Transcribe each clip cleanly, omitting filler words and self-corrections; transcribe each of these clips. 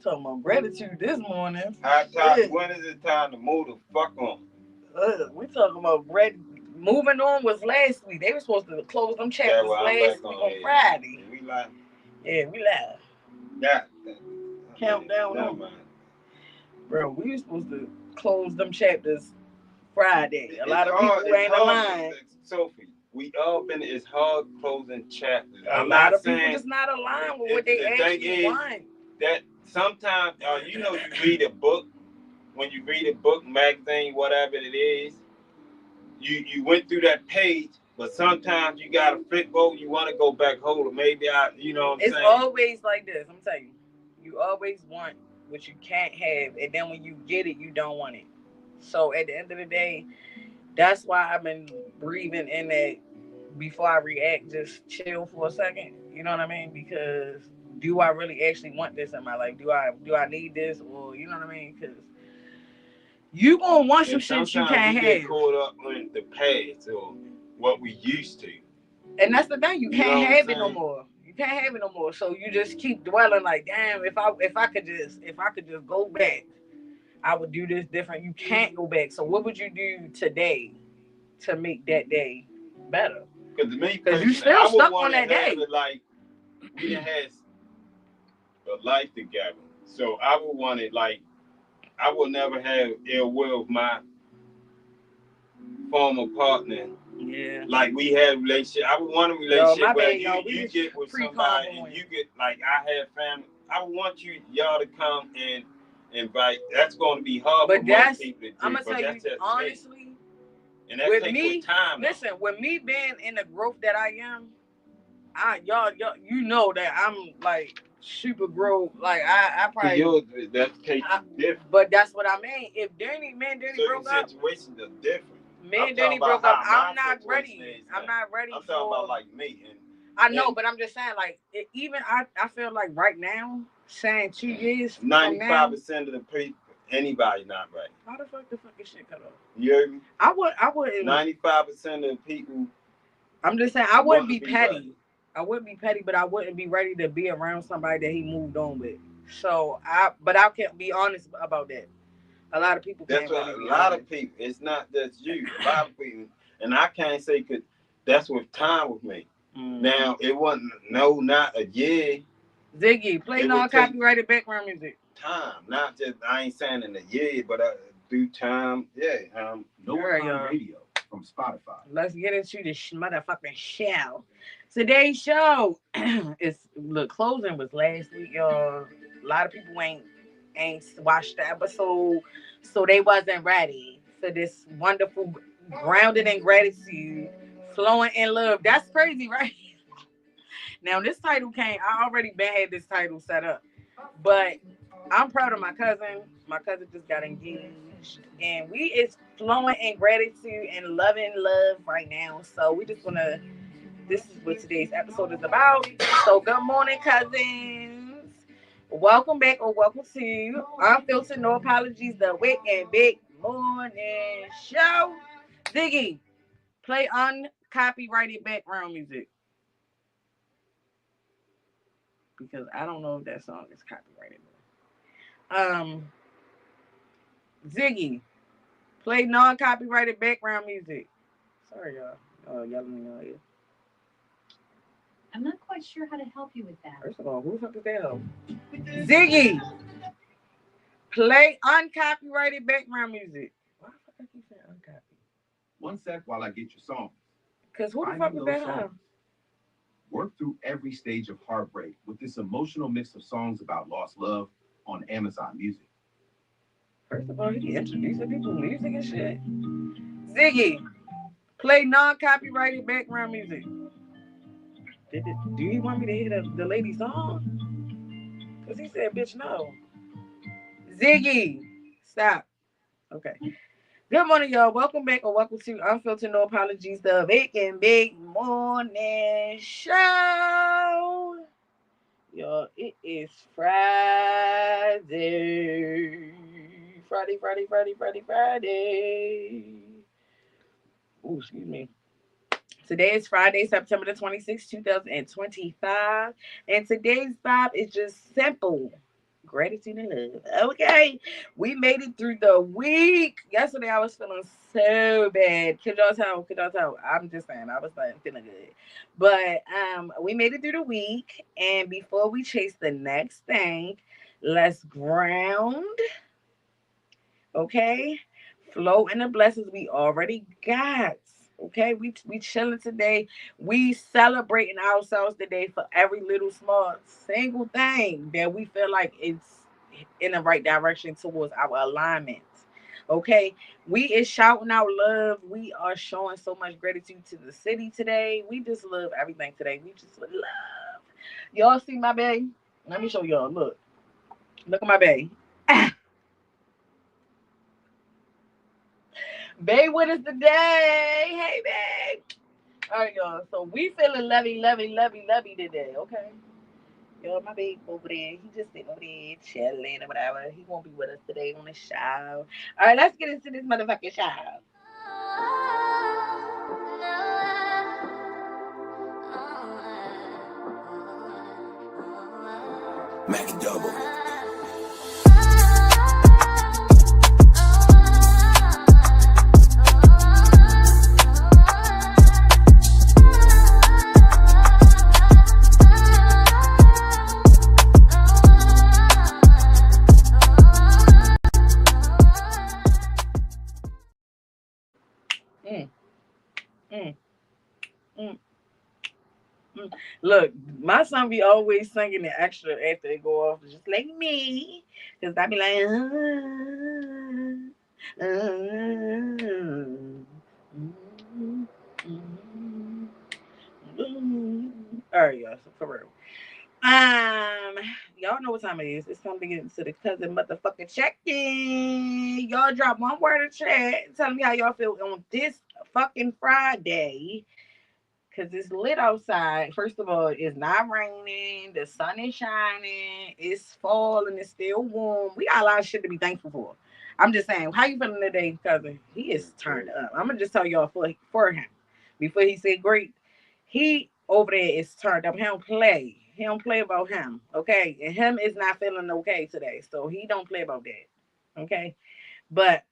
talking about gratitude this morning. When is it time to move the fuck on? We talking about moving on was last week. They were supposed to close them chapters last week on Friday. We live. Yeah, we live. Yeah. Countdown on. Bro, we were supposed to close them chapters Friday. A lot of people ain't aligned. Sophie, we all been, it's hard closing chapters. A lot of people just not aligned with what they actually want. That sometimes, you know, you read a book, when you read a book, magazine, whatever it is, you went through that page, but sometimes you gotta flip over, you want to go back hold, or maybe you know what I'm saying? It's always like this, I'm telling you. You always want what you can't have, and then when you get it, you don't want it. So at the end of the day, that's why I've been breathing in that before I react, just chill for a second. You know what I mean? Because do I really actually want this in my life? Do I need this? Or you know what I mean? Because you gonna want some shit you can't have. Get caught up in the past or what we used to. And that's the thing, you can't have it no more. You can't have it no more. So you just keep dwelling like, damn, if I could just go back, I would do this different. You can't go back. So what would you do today to make that day better? Because you still stuck on that day. Like we done had a life together. So I would want it like I would never have ill will with my former partner. Yeah. Like we had a relationship. I would want a relationship where you get with somebody and you get like I had family. I would want y'all to come and invite. That's going to be hard for most people to do. I'm gonna tell you honestly. And that takes me time. Listen, with me being in the growth that I am, y'all, you know that I'm like super growth. Like I probably that takes different. But that's what I mean. If Danny broke up, situations are different. Me and Danny broke up. I'm not ready. I'm not ready. I'm talking about like me. I know, but I'm just saying, like, even I feel like right now, saying 2 years, 95% of the people, anybody not ready. How the fuck is shit cut off? You heard me? I wouldn't. 95% of the people. I'm just saying, I wouldn't be petty. Ready. I wouldn't be petty, but I wouldn't be ready to be around somebody that he moved on with. So I can't be honest about that. A lot of people can't. That's what a lot of people. It's not just you. A lot of people, and I can't say because that's with time with me. Now it wasn't not a year. Ziggy, play non-copyrighted background music. Time, not just I ain't saying in a year, but through time. Yeah. No radio from Spotify. Let's get into this motherfucking show. Today's show is closing was last week, y'all. A lot of people ain't watched the episode, so they wasn't ready for this wonderful grounded in gratitude, flowing in love. That's crazy, right? Now this title came. I already had this title set up, but I'm proud of my cousin. My cousin just got engaged, and we is flowing in gratitude and loving love right now. So we just wanna. This is what today's episode is about. So good morning, cousins. Welcome back or welcome to Unfiltered, No Apologies, the Wick and Big Morning Show. Ziggy, play uncopyrighted background music. Because I don't know if that song is copyrighted. Ziggy, play non-copyrighted background music. Sorry, y'all. Y'all let me know here. I'm not quite sure how to help you with that. First of all, who the fuck is that? Ziggy, play uncopyrighted background music. Why the fuck I keep saying uncopy? 1 sec while I get your song. Because who the fuck is that? Work through every stage of heartbreak with this emotional mix of songs about lost love on Amazon Music. First of all, he introducing people to music and shit. Ziggy, play non-copyrighted background music. Do you want me to hear the lady's song? Because he said, bitch, no. Ziggy, stop. Okay. Good morning, y'all. Welcome back or welcome to Unfiltered, No Apologies, the Big and Big Morning Show. Y'all, it is Friday. Friday. Oh, excuse me. Today is Friday, September the 26th, 2025. And today's vibe is just simple. Gratitude and love. Okay. We made it through the week. Yesterday I was feeling so bad. Could y'all tell? Could y'all tell? I'm just saying I was like feeling good. But we made it through the week. And before we chase the next thing, let's ground. Okay. Flow in the blessings we already got. Okay, we chilling today. We celebrating ourselves today for every little small single thing that we feel like it's in the right direction towards our alignment. Okay, we is shouting out love. We are showing so much gratitude to the city today. We just love everything today. We just love. Y'all see my bae? Let me show y'all. Look at my bae. Babe with us today. Hey, babe. All right, y'all. So we feeling lovey today, okay? Yo, my babe over there. He just sitting over there chilling or whatever. He won't be with us today on the show. All right, let's get into this motherfucking show. Mac double. Mm, mm, mm, mm. Look, my son be always singing the extra after they go off, just like me. Because I be like, all right, y'all. So for real. Y'all know what time it is. It's time to get into the cousin motherfucking check-in. Y'all drop one word in chat telling me how y'all feel on this fucking Friday. Cause it's lit outside. First of all, it's not raining. The sun is shining. It's fall and it's still warm. We got a lot of shit to be thankful for. I'm just saying, how you feeling today, cousin? He is turned up. I'm gonna just tell y'all for him. Before he said great, he over there is turned up. He don't play. He don't play about him. Okay, and him is not feeling okay today, so he don't play about that. Okay, but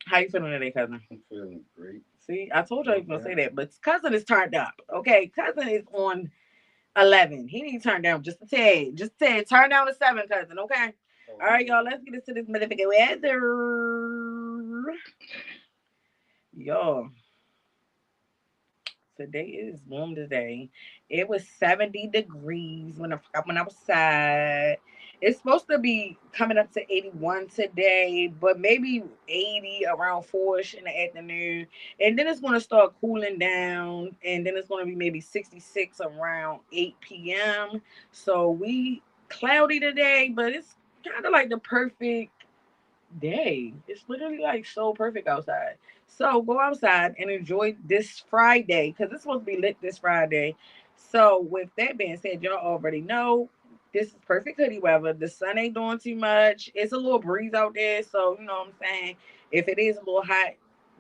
how you feeling today, cousin? I'm feeling great. See, I told you I was gonna say that, but cousin is turned up. Okay, cousin is on 11. He need to turn down just a tad, just a tad. Turn down to 7, cousin. Okay. All right, y'all. Let's get into this motherfucking weather. Y'all, today is warm today. It was 70 degrees when I went outside. It's supposed to be coming up to 81 today, but maybe 80 around 4ish in the afternoon. And then it's going to start cooling down. And then it's going to be maybe 66 around 8 p.m. So we cloudy today, but it's kind of like the perfect day. It's literally like so perfect outside. So go outside and enjoy this Friday because it's supposed to be lit this Friday. So with that being said, y'all already know this is perfect hoodie weather. The sun ain't doing too much. It's a little breeze out there, so you know what I'm saying. If it is a little hot,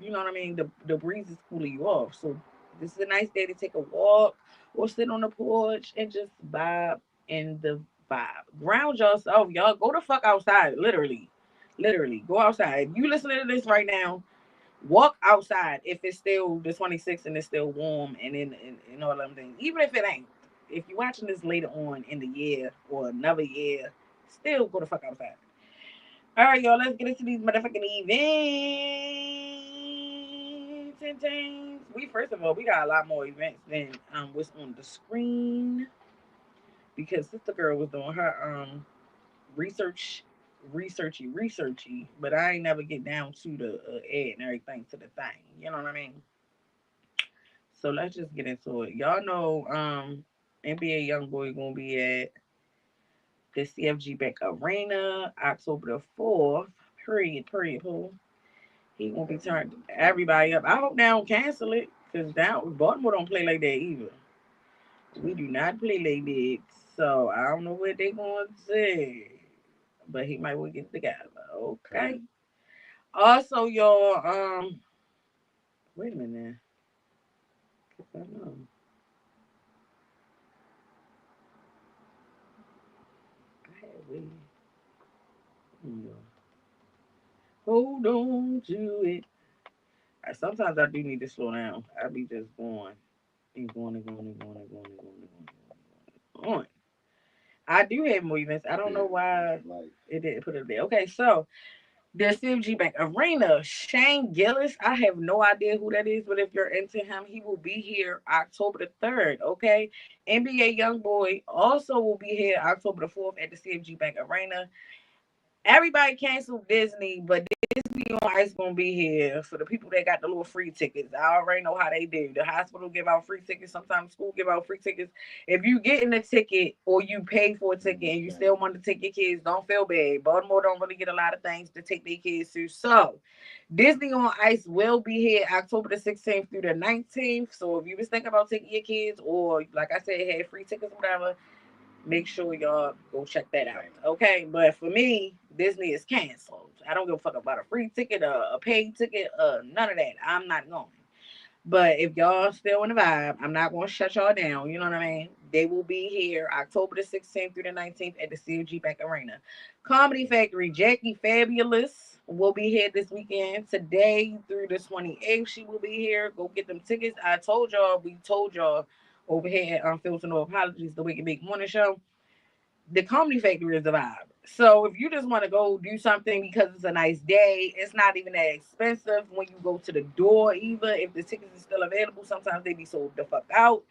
you know what I mean. The breeze is cooling you off. So this is a nice day to take a walk or sit on the porch and just vibe in the vibe. Ground yourself, y'all. Go the fuck outside, literally. Literally, go outside. You listening to this right now, walk outside if it's still the 26th and it's still warm and all them things. Even if it ain't. If you're watching this later on in the year or another year, still go the fuck outside. All right, y'all, let's get into these motherfucking events and things. We first of all, we got a lot more events than what's on the screen because Sister Girl was doing her research researchy, but I ain't never get down to the ad and everything to the thing. You know what I mean? So let's just get into it. Y'all know NBA YoungBoy gonna be at the CFG Bank Arena October the 4th. Period. Pool. He gonna be turned everybody up. I hope they don't cancel it because down Baltimore don't play like that either. We do not play like that. So I don't know what they gonna say. But he might well get together. Okay. Also, y'all, wait a minute. I know. I had wait. Hold on to it. Sometimes I do need to slow down. I be just going and going and going and going and going and going and going and going. I do have movements. I don't know why it didn't put it there. Okay, so the CFG Bank Arena, Shane Gillis. I have no idea who that is, but if you're into him, he will be here October the 3rd. Okay, NBA YoungBoy also will be here October the 4th at the CFG Bank Arena. Everybody canceled Disney, but Disney on Ice gonna be here for the people that got the little free tickets. I already know how they do. The hospital give out free tickets. Sometimes school give out free tickets. If you getting a ticket or you pay for a ticket and you still want to take your kids, don't feel bad. Baltimore don't really get a lot of things to take their kids to. So Disney on Ice will be here October the 16th through the 19th. So if you was thinking about taking your kids or like I said, had free tickets or whatever, make sure y'all go check that out. Okay, but for me, Disney is canceled. I don't give a fuck about a free ticket, a paid ticket, none of that. I'm not going. But if y'all still in the vibe, I'm not going to shut y'all down. You know what I mean? They will be here October the 16th through the 19th at the CFG Bank Arena. Comedy Factory, Jackie Fabulous will be here this weekend. Today through the 28th, she will be here. Go get them tickets. We told y'all over here at Unfiltered No Apologies, the Wicked Big Morning Show. The Comedy Factory is the vibe. So if you just want to go do something because it's a nice day, it's not even that expensive when you go to the door either. If the tickets are still available, sometimes they be sold the fuck out.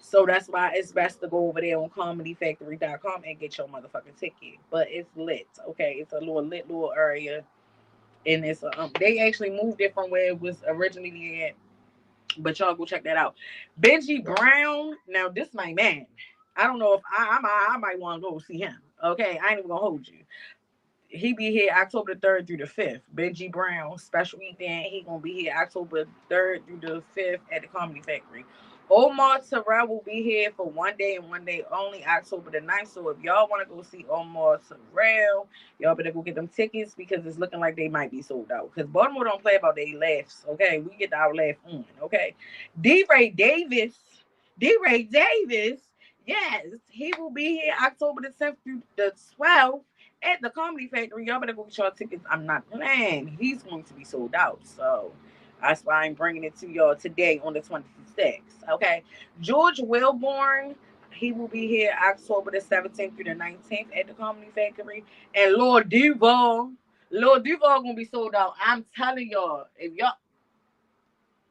So that's why it's best to go over there on comedyfactory.com and get your motherfucking ticket. But it's lit, okay? It's a little lit little area. And it's they actually moved it from where it was originally at, but y'all go check that out. Benji Brown. Now this my man. I don't know if I might want to go see him. Okay, I ain't even gonna hold you. He be here October the 3rd through the 5th. Benji Brown special event. He gonna be here October 3rd through the 5th at the Comedy Factory. Omar Terrell will be here for one day and one day only, October the 9th. So if y'all want to go see Omar Terrell, y'all better go get them tickets because it's looking like they might be sold out. Because Baltimore don't play about their laughs. Okay, we get our laugh on. Okay, D. Ray Davis. D. Ray Davis. Yes, he will be here October the 10th through the 12th at the Comedy Factory. Y'all better go get your tickets. I'm not playing. He's going to be sold out. So that's why I'm bringing it to y'all today on the 26th. Okay. George Wilborn, he will be here October the 17th through the 19th at the Comedy Factory. And Lord Duval gonna be sold out. I'm telling y'all, if y'all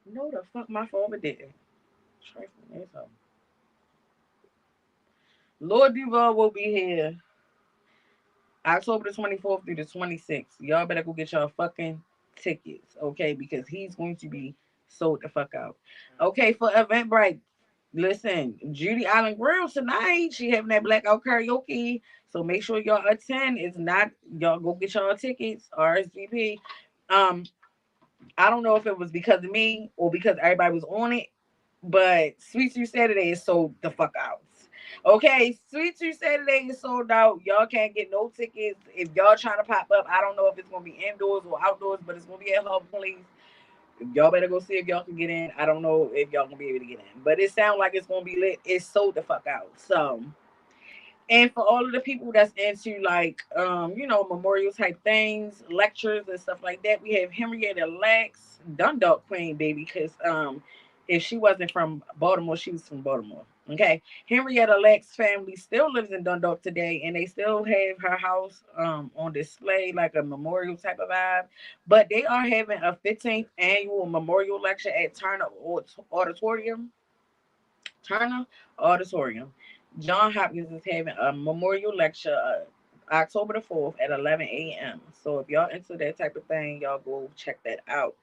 know the fuck my father did. Lord Duval will be here October the 24th through the 26th. Y'all better go get y'all fucking tickets, okay? Because he's going to be sold the fuck out. Okay, for Eventbrite, listen, Judy Allen Grill tonight. She having that blackout karaoke. So make sure y'all attend. It's not y'all go get y'all tickets, RSVP. Um, I don't know if it was because of me or because everybody was on it, but Sweet Tooth Saturday is sold the fuck out. Okay, Sweet Tooth Saturday is sold out. Y'all can't get no tickets. If y'all trying to pop up, I don't know if it's gonna be indoors or outdoors, but it's gonna be at her place. Y'all better go see if y'all can get in. I don't know if y'all gonna be able to get in, but it sounds like it's gonna be lit. It's sold the fuck out. So and for all of the people that's into like memorial type things, lectures and stuff like that, we have Henrietta Lacks, Dundalk Queen, baby, because if she wasn't from Baltimore, she was from Baltimore. Okay. Henrietta Lacks family still lives in Dundalk today and they still have her house on display, like a memorial type of vibe. But they are having a 15th annual memorial lecture at Auditorium Turner Auditorium. John Hopkins is having a memorial lecture October the 4th at 11 a.m. So if y'all into that type of thing, y'all go check that out.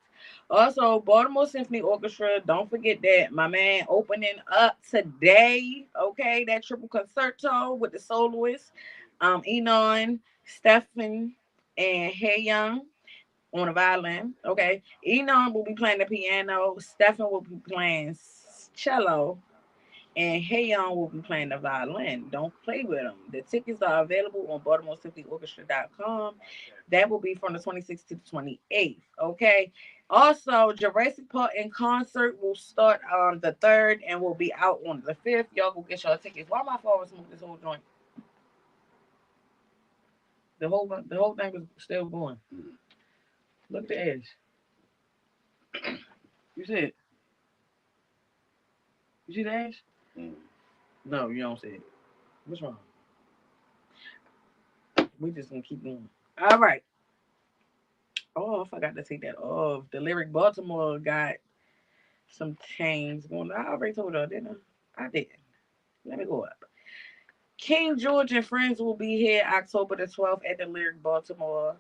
Also, Baltimore Symphony Orchestra, don't forget that my man opening up today. Okay, that triple concerto with the soloists, Enon, Stephen, and Hey Young on the violin. Okay, Enon will be playing the piano. Stephen will be playing cello and Hayon will be playing the violin. Don't play with them. The tickets are available on BaltimoreCityOrchestra.com. That will be from the 26th to the 28th. Okay. Also, Jurassic Park in concert will start on the 3rd and will be out on the 5th. Y'all go get y'all tickets. Why my father smoke this whole joint? The whole thing was still going. Mm. Look at the edge. You see it? You see the edge? Mm. No, you don't see it. What's wrong? We just gonna keep going. All right. Oh, I forgot to take that off. The Lyric Baltimore got some chains going. I already told y'all, didn't I? I did. Let me go up. King George and friends will be here October the 12th at the Lyric Baltimore.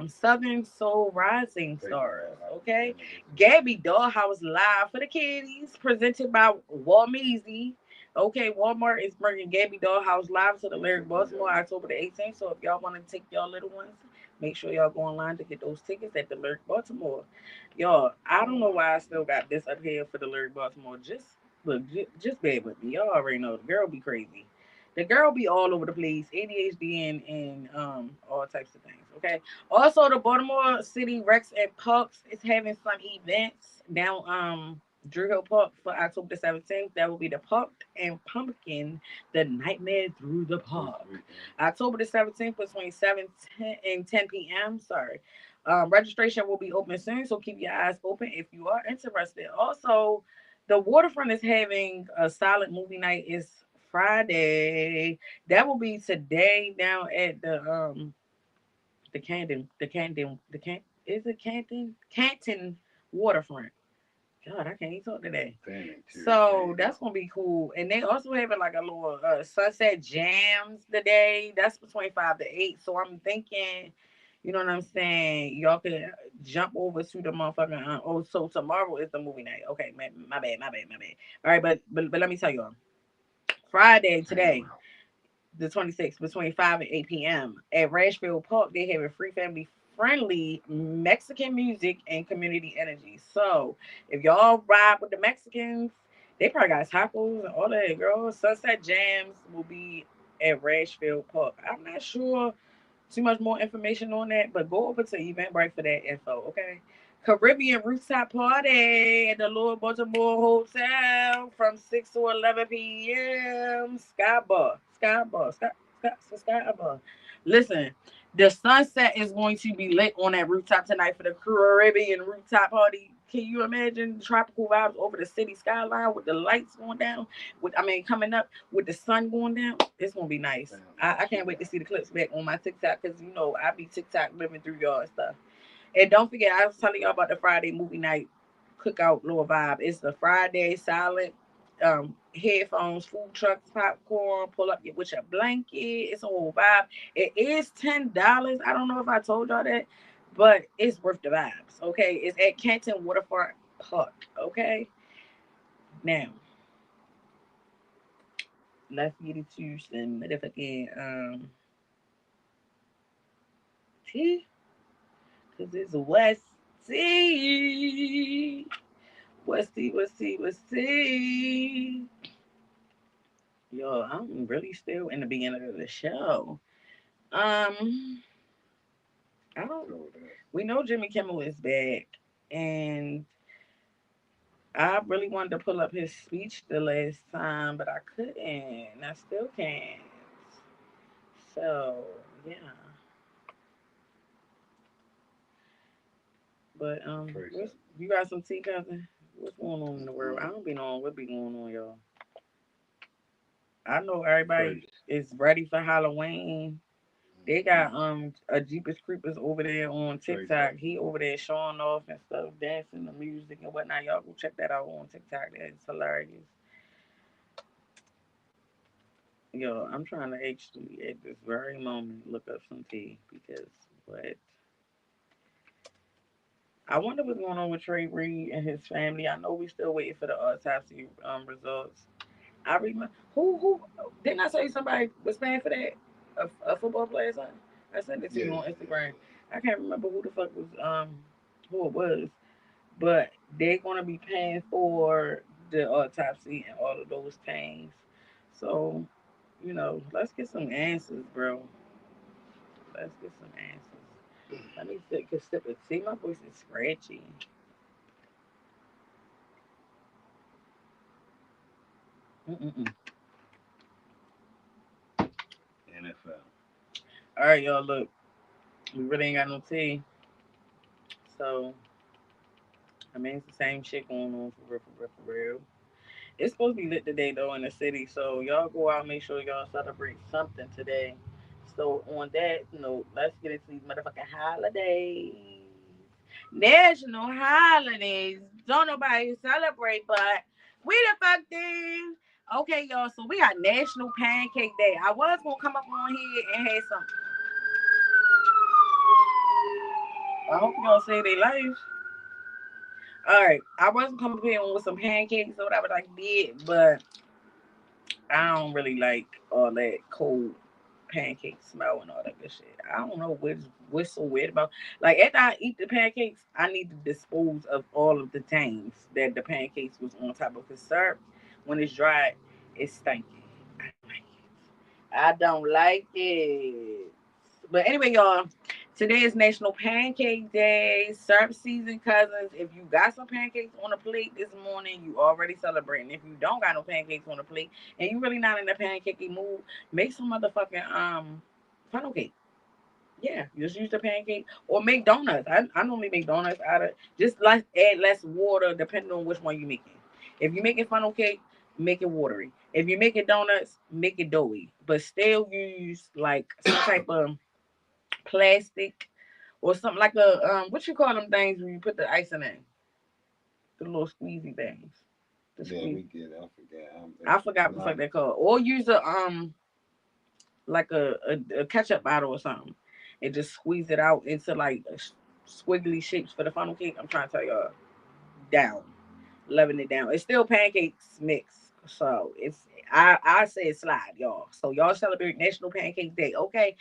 Southern Soul Rising Stars. Okay. Gabby Dollhouse Live for the kiddies, presented by Walmeezy. Okay, Walmart is bringing Gabby Dollhouse Live to the Lyric Baltimore October the 18th. So if y'all want to take y'all little ones, make sure y'all go online to get those tickets at the Lyric Baltimore. Y'all, I don't know why I still got this up here for the Lyric Baltimore. Just look, just bear with me. Y'all already know the girl be crazy. The girl be all over the place, ADHD and all types of things. Okay. Also, the Baltimore City Rex and Parks is having some events down Drew Hill Park for October the 17th. That will be the Pumped and Pumpkin, the Nightmare Through the Park. October the 17th between 7 and 10 p.m. Sorry. Registration will be open soon, so keep your eyes open if you are interested. Also, the Waterfront is having a silent movie night. It's Friday. That will be today down at the Canton Waterfront. God, I can't even talk today. So that's gonna be cool. And they also having like a little sunset jams today. That's between 5 to 8. So I'm thinking, you know what I'm saying? Y'all could jump over to the motherfucking. Oh, so tomorrow is the movie night. Okay, my bad. All right, but let me tell y'all. Friday today the 26th between 5 and 8 p.m. at Rashfield Park. They have a free family friendly Mexican music and community energy. So if y'all ride with the Mexicans, they probably got tacos and all that, girl. Sunset Jams will be at Rashfield Park. I'm not sure too much more information on that, but go over to Eventbrite for that info, okay? Caribbean rooftop party at the Lord Baltimore Hotel from 6 to 11 p.m. Sky Bar. Listen, the sunset is going to be lit on that rooftop tonight for the Caribbean rooftop party. Can you imagine tropical vibes over the city skyline with the lights going down? Coming up with the sun going down. It's gonna be nice. I can't wait to see the clips back on my TikTok because I be TikTok living through y'all and stuff. And don't forget, I was telling y'all about the Friday movie night cookout little vibe. It's the Friday silent headphones, food trucks, popcorn, pull up with your blanket. It's a whole vibe. It is $10. I don't know if I told y'all that, but it's worth the vibes. Okay. It's at Canton Waterfront Park. Okay. Now, let's get into some motherfucking tea. Cause it's Westy. Westy. Yo, I'm really still in the beginning of the show. Um, I don't. We know Jimmy Kimmel is back, and I really wanted to pull up his speech the last time, but I couldn't. I still can't. So yeah, but you got some tea, cousin? What's going on in the world? I don't be knowing what be going on, y'all. I know everybody is ready for Halloween. They got a Jeepers Creepers over there on TikTok. He over there showing off and stuff, dancing the music and whatnot. Y'all go check that out on TikTok. That's hilarious. Yo, I'm trying to actually at this very moment look up some tea because what I wonder what's going on with Trey Reed and his family. I know we still waiting for the autopsy results. I remember who didn't I say somebody was paying for that? A football player or something? I sent it to you on Instagram. I can't remember who the fuck was who it was, but they're gonna be paying for the autopsy and all of those things. So, let's get some answers, bro. Let's get some answers. Let me take a sip of tea. My voice is scratchy. Mm-mm-mm. NFL. All right, y'all. Look, we really ain't got no tea, so I mean it's the same shit going on for real, for real, for real. It's supposed to be lit today though in the city, so y'all go out, make sure y'all celebrate something today. So on that note, let's get into these motherfucking holidays. National holidays. Don't nobody celebrate, but we the fuck do. Okay, y'all. So we got National Pancake Day. I was gonna come up on here and have some. I hope y'all say they life. All right, I wasn't coming up here with some pancakes or whatever like did, but I don't really like all that cold pancake smell and all that good shit. I don't know what's so weird about. Like after I eat the pancakes, I need to dispose of all of the things that the pancakes was on top of. Cause syrup, when it's dried, it's stinky. I don't like it. I don't like it. But anyway, y'all, today is National Pancake Day. Syrup season, cousins. If you got some pancakes on the plate this morning, you already celebrating. If you don't got no pancakes on the plate and you really not in the pancakey mood, make some motherfucking funnel cake. Yeah, just use the pancake or make donuts. I normally make donuts out of just like add less water depending on which one you making. If you making funnel cake, make it watery. If you making donuts, make it doughy. But still use like some type of plastic or something like a what you call them things when you put the icing in? The little squeezy things. The Yeah, squeeze. we get it. I forgot. I forgot what the fuck they called. Or use a like a ketchup bottle or something and just squeeze it out into like squiggly shapes for the funnel cake. I'm trying to tell y'all down, loving it down. It's still pancakes mix, so it's I say it slide, y'all. So y'all celebrate National Pancake Day, okay?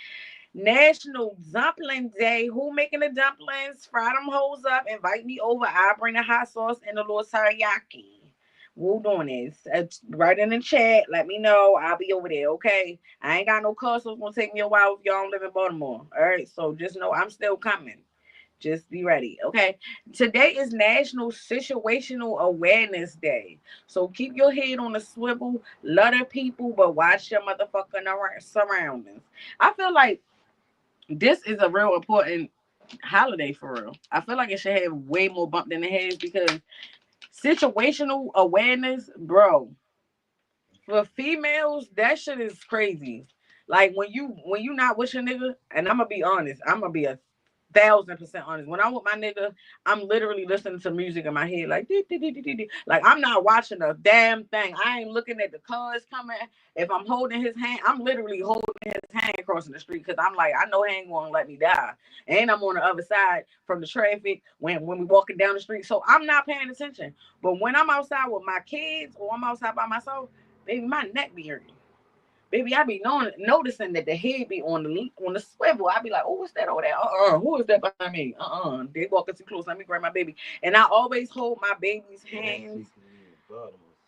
National Dumpling Day. Who making the dumplings? Fry them hoes up. Invite me over. I bring the hot sauce and the little teriyaki. Who doing this? Write in the chat. Let me know. I'll be over there. Okay. I ain't got no car, so it's gonna take me a while if y'all don't live in Baltimore. All right. So just know I'm still coming. Just be ready. Okay. Today is National Situational Awareness Day. So keep your head on the swivel. Love the people, but watch your motherfucking surroundings. I feel like this is a real important holiday for real. I feel like it should have way more bump than it has because situational awareness, bro. For females, that shit is crazy. Like when you not with your nigga, and I'm gonna be honest, I'm gonna be 1,000% honest. When I'm with my nigga, I'm literally listening to music in my head, like dee, dee, dee, dee, dee, dee. Like I'm not watching a damn thing. I ain't looking at the cars coming. If I'm holding his hand, I'm literally holding his hand crossing the street because I'm like, I know he ain't gonna let me die. And I'm on the other side from the traffic when we walking down the street. So I'm not paying attention. But when I'm outside with my kids or I'm outside by myself, baby, my neck be hurting. Baby, I be noticing that the head be on the swivel. I be like, oh, what's that over there? Who is that behind me? They walking too close. Let me grab my baby. And I always hold my baby's hands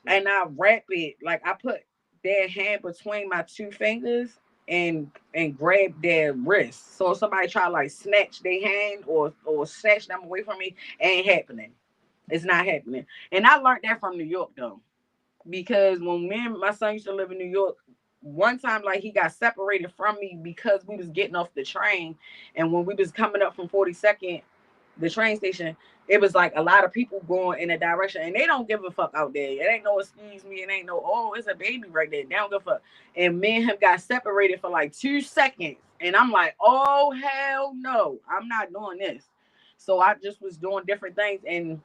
and I wrap it like I put their hand between my two fingers and grab their wrist. So if somebody try to like snatch their hand or snatch them away from me, ain't happening. It's not happening. And I learned that from New York though because when me and my son used to live in New York, one time like he got separated from me because we was getting off the train, and when we was coming up from 42nd, the train station, it was like a lot of people going in a direction, and they don't give a fuck out there. It ain't no excuse me, it ain't no oh it's a baby right there. They don't give a fuck. And me and him got separated for like 2 seconds, and I'm like, oh hell no, I'm not doing this. So I just was doing different things, and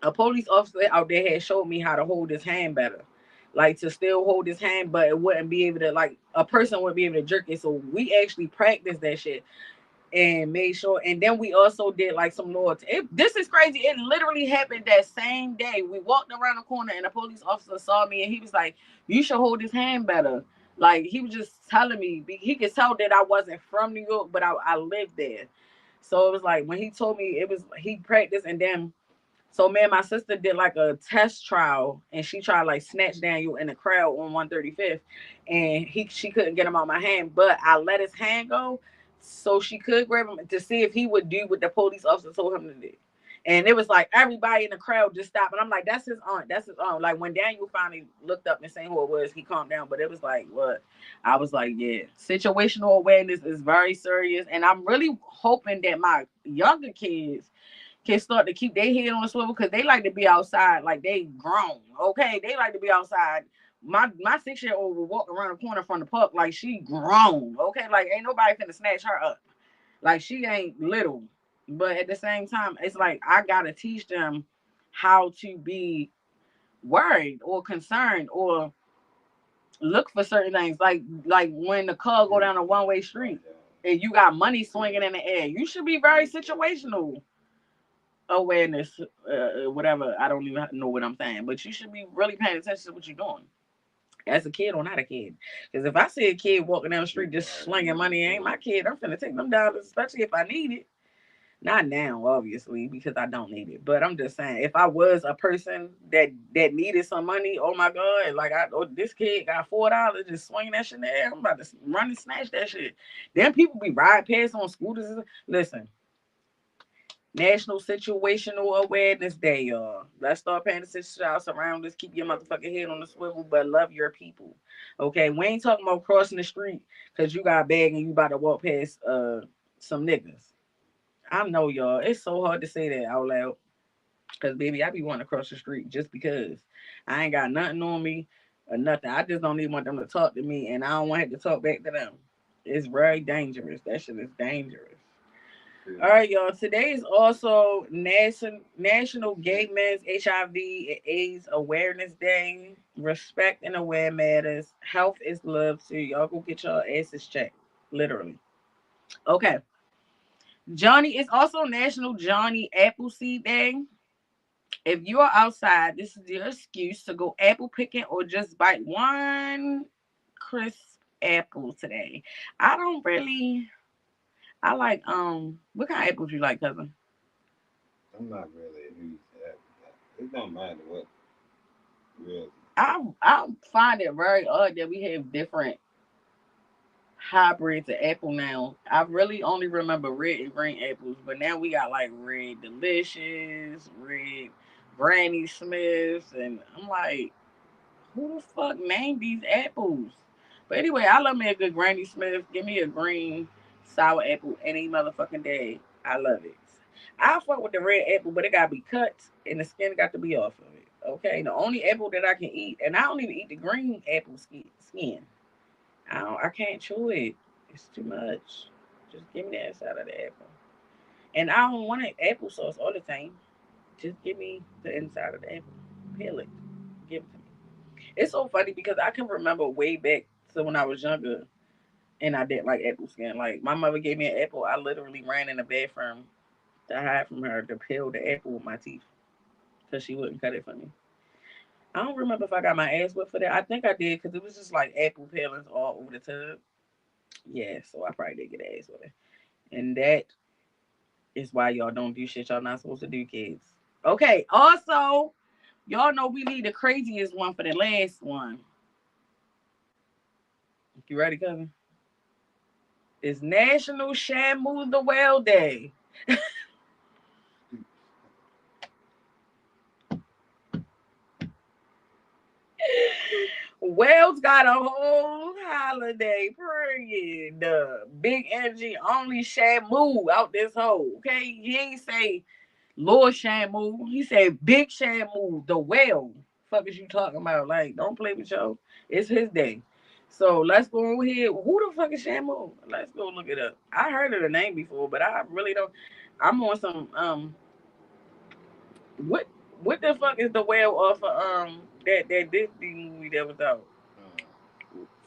a police officer out there had showed me how to hold his hand better. Like to still hold his hand, but it wouldn't be able to like a person wouldn't be able to jerk it. So we actually practiced that shit and made sure. And then we also did like some loyalty. This is crazy. It literally happened that same day. We walked around the corner and a police officer saw me and he was like, "You should hold his hand better." Like he was just telling me. He could tell that I wasn't from New York, but I lived there. So it was like when he told me it was he practiced and then so me and my sister did like a test trial, and she tried like snatch Daniel in the crowd on 135th, and she couldn't get him out my hand, but I let his hand go, so she could grab him to see if he would do what the police officer told him to do. And it was like everybody in the crowd just stopped. And I'm like, that's his aunt. That's his aunt. Like when Daniel finally looked up and saying who it was, he calmed down. But it was like, what? I was like, yeah, situational awareness is very serious. And I'm really hoping that my younger kids can start to keep their head on a swivel because they like to be outside like they grown. Okay. They like to be outside. My 6-year-old will walk around the corner from the park like she grown. Okay. Like ain't nobody finna snatch her up. Like she ain't little. But at the same time, it's like I gotta teach them how to be worried or concerned or look for certain things. Like when the car go down a one-way street and you got money swinging in the air, you should be very situational awareness, whatever. I don't even know what I'm saying, but you should be really paying attention to what you're doing as a kid or not a kid. Because if I see a kid walking down the street just slinging money, ain't my kid. I'm finna take them down, especially if I need it. Not now, obviously, because I don't need it. But I'm just saying, if I was a person that needed some money, oh my god, like this kid got $4 just swinging that shit in the air. I'm about to run and snatch that shit. Then people be riding past on scooters. Listen, National Situational Awareness Day, y'all. Let's start paying attention to our surroundings. Keep your motherfucking head on the swivel, but love your people. Okay, we ain't talking about crossing the street because you got a bag and you about to walk past some niggas. I know y'all. It's so hard to say that out loud. Cause baby, I be wanting to cross the street just because I ain't got nothing on me or nothing. I just don't even want them to talk to me, and I don't want to talk back to them. It's very dangerous. That shit is dangerous. All right, y'all. Today is also National Gay Men's HIV and AIDS Awareness Day. Respect and aware matters. Health is love too. Y'all go get your asses checked. Literally. Okay. Johnny is also National Johnny Appleseed Day. If you are outside, this is your excuse to go apple picking or just bite one crisp apple today. I don't really. I like What kind of apples you like, cousin? I'm not really a huge apple. It don't matter what really. I find it very odd that we have different hybrids of apple now. I really only remember red and green apples, but now we got like red delicious, red Granny Smiths, and I'm like, who the fuck named these apples? But anyway, I love me a good Granny Smith. Give me a green sour apple any motherfucking day. I love it. I fuck with the red apple, but it gotta be cut and the skin got to be off of it. Okay, the only apple that I can eat, and I don't even eat the green apple skin. I can't chew it. It's too much. Just give me the inside of the apple. And I don't want it applesauce all the time. Just give me the inside of the apple. Peel it. Give it to me. It's so funny because I can remember way back to when I was younger and I didn't like apple skin. Like my mother gave me an apple. I literally ran in the bathroom to hide from her to peel the apple with my teeth because she wouldn't cut it for me. I don't remember if I got my ass whipped for that. I think I did because it was just like apple peelings all over the tub. Yeah, so I probably did get an ass whipping. And that is why y'all don't do shit y'all not supposed to do, kids. Okay, also, y'all know we need the craziest one for the last one. You ready, cousin? It's National Shamu the Whale Day. Whales got a whole holiday period. Big energy, only Shamu out this hole. Okay, he ain't say Lord Shamu. He said Big Shamu, the whale. Fuck is you talking about? Like, don't play with yo. It's his day. So let's go over here. Who the fuck is Shamu? Let's go look it up. I heard of the name before, but I really don't. I'm on some what what the fuck is the whale off of that Disney movie that was out?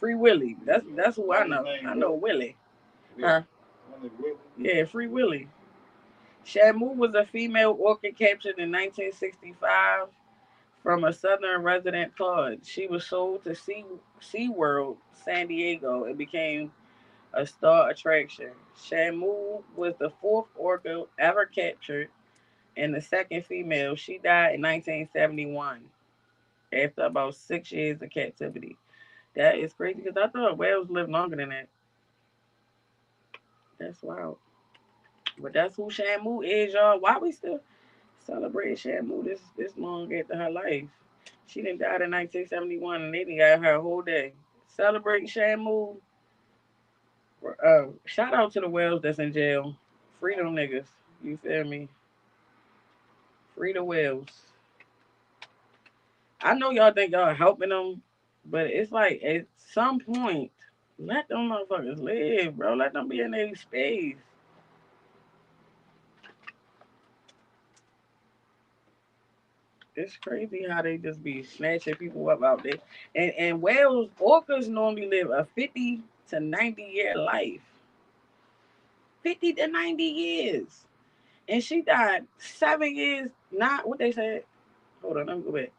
Free Willy. That's who I know. I know Willie. Huh? Yeah, Free Willy. Shamu was a female orchid captured in 1965 from a southern resident pod. She was sold to SeaWorld San Diego and became a star attraction. Shamu was the fourth orchid ever captured and the second female. She died in 1971 after about 6 years of captivity. That is crazy because I thought whales live longer than that. That's wild. But that's who Shamu is, y'all. Why we still? Celebrate Shamu this long after her life. She done died in 1971 and they done got her a whole day. Celebrate Shamu. Shout out to the whales that's in jail. Free them niggas. You feel me? Free the whales. I know y'all think y'all helping them, but it's like at some point, let them motherfuckers live, bro. Let them be in their space. It's crazy how they just be snatching people up out there. And whales, orcas normally live a 50 to 90 year life. 50 to 90 years. And she died 7 years, not what they said. Hold on, let me go back.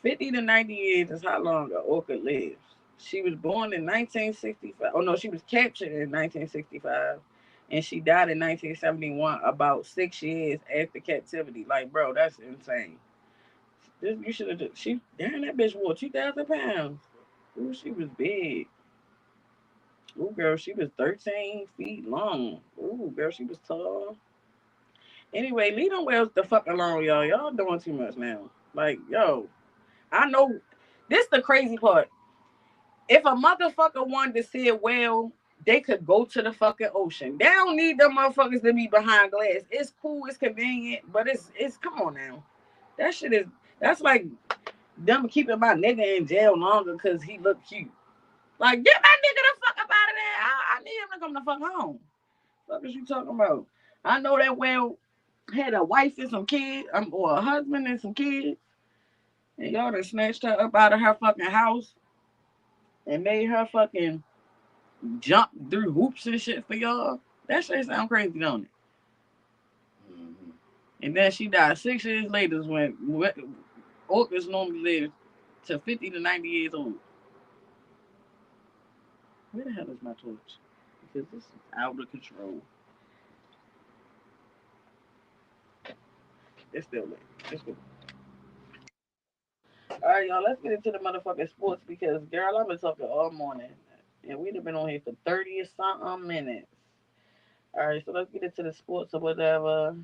50 to 90 years is how long an orca lives. She was born in 1965. Oh, no, she was captured in 1965. And she died in 1971, about 6 years after captivity. Like, bro, that's insane. You should have just, she, damn, that bitch wore 2,000 pounds. Ooh, she was big. Ooh, girl, she was 13 feet long. Ooh, girl, she was tall. Anyway, leave them whales the fuck alone, y'all. Y'all doing too much now. Like, yo, I know this the crazy part. If a motherfucker wanted to see a whale, they could go to the fucking ocean. They don't need them motherfuckers to be behind glass. It's cool, it's convenient, but it's come on now. That shit is that's like them keeping my nigga in jail longer because he look cute. Like, get my nigga the fuck up out of there. I need him to come the fuck home. Fuck is you talking about? I know that whale had a wife and some kids, or a husband and some kids, and y'all done snatched her up out of her fucking house and made her fucking jump through hoops and shit for y'all. That shit sound crazy, don't it? Mm-hmm. And then she died 6 years later when orcas normally live to 50 to 90 years old. Where the hell is my torch? Because this is out of control. It's still lit. Let's go. All right, y'all. Let's get into the motherfucking sports because, girl, I've been talking all morning, and we've been on here for 30 or something minutes. All right, so let's get into the sports or whatever.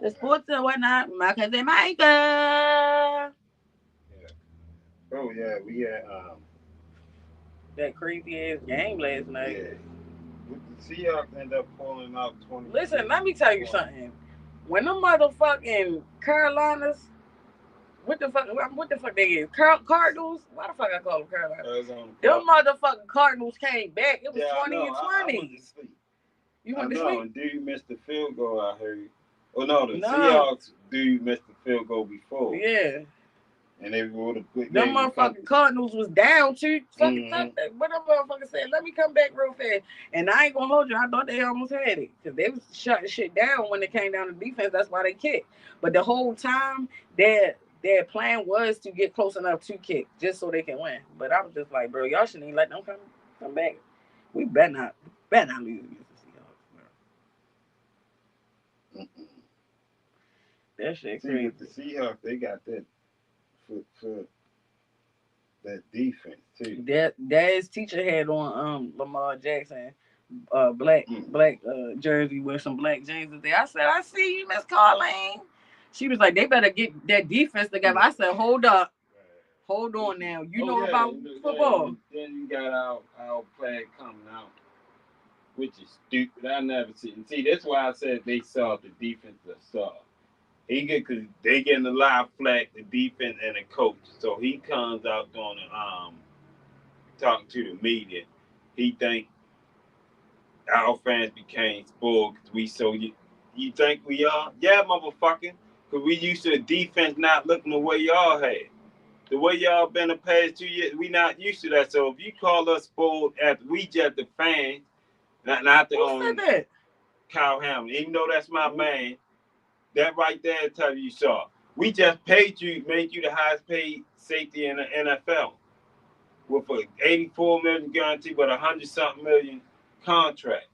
The sports and whatnot. My cousin Mica. Yeah. Oh yeah, we had That crazy ass game last night. yeah. The Seahawks end up pulling out 20. Listen, let me tell you something. When the motherfucking Carolinas, what the fuck they is? Cardinals? Why the fuck I call them Carolinas? Them motherfucking Cardinals came back. It was 20 and 20. I went to sleep. You went to sleep? And dude missed the field goal, I heard. Oh no, the Seahawks dude missed the field goal before. Yeah. And they would have put them motherfucking Cardinals was down to fucking what them motherfuckers said, let me come back real fast. And I ain't gonna hold you, I thought they almost had it. Because they was shutting shit down when it came down to defense. That's why they kicked. But the whole time their plan was to get close enough to kick just so they can win. But I was just like, bro, y'all shouldn't even let them come back. We better not lose against the Seahawks, bro. That shit crazy. See, with the Seahawks, they got that for that defense too. Dad's teacher had on Lamar Jackson black jersey with some black jeans there. I said, I see you, Miss Carlene. She was like, they better get that defense together. I said, hold up. Hold on now. You know about football. Then you got our flag coming out, which is stupid. I never seen. See, that's why I said they saw the defense saw. He get because they getting a lot of flack, the defense and the coach. So he comes out doing talking to the media. He think our fans became spoiled because we so you think we are? Yeah, motherfucker. Because we used to the defense not looking the way y'all had. The way y'all been the past 2 years, we not used to that. So if you call us spoiled after we just the fans, not the owner, Kyle Hamlin, even though that's my man. That right there tell you saw. We just paid you, made you the highest paid safety in the NFL with a 84 million guarantee, but 100-something million contract.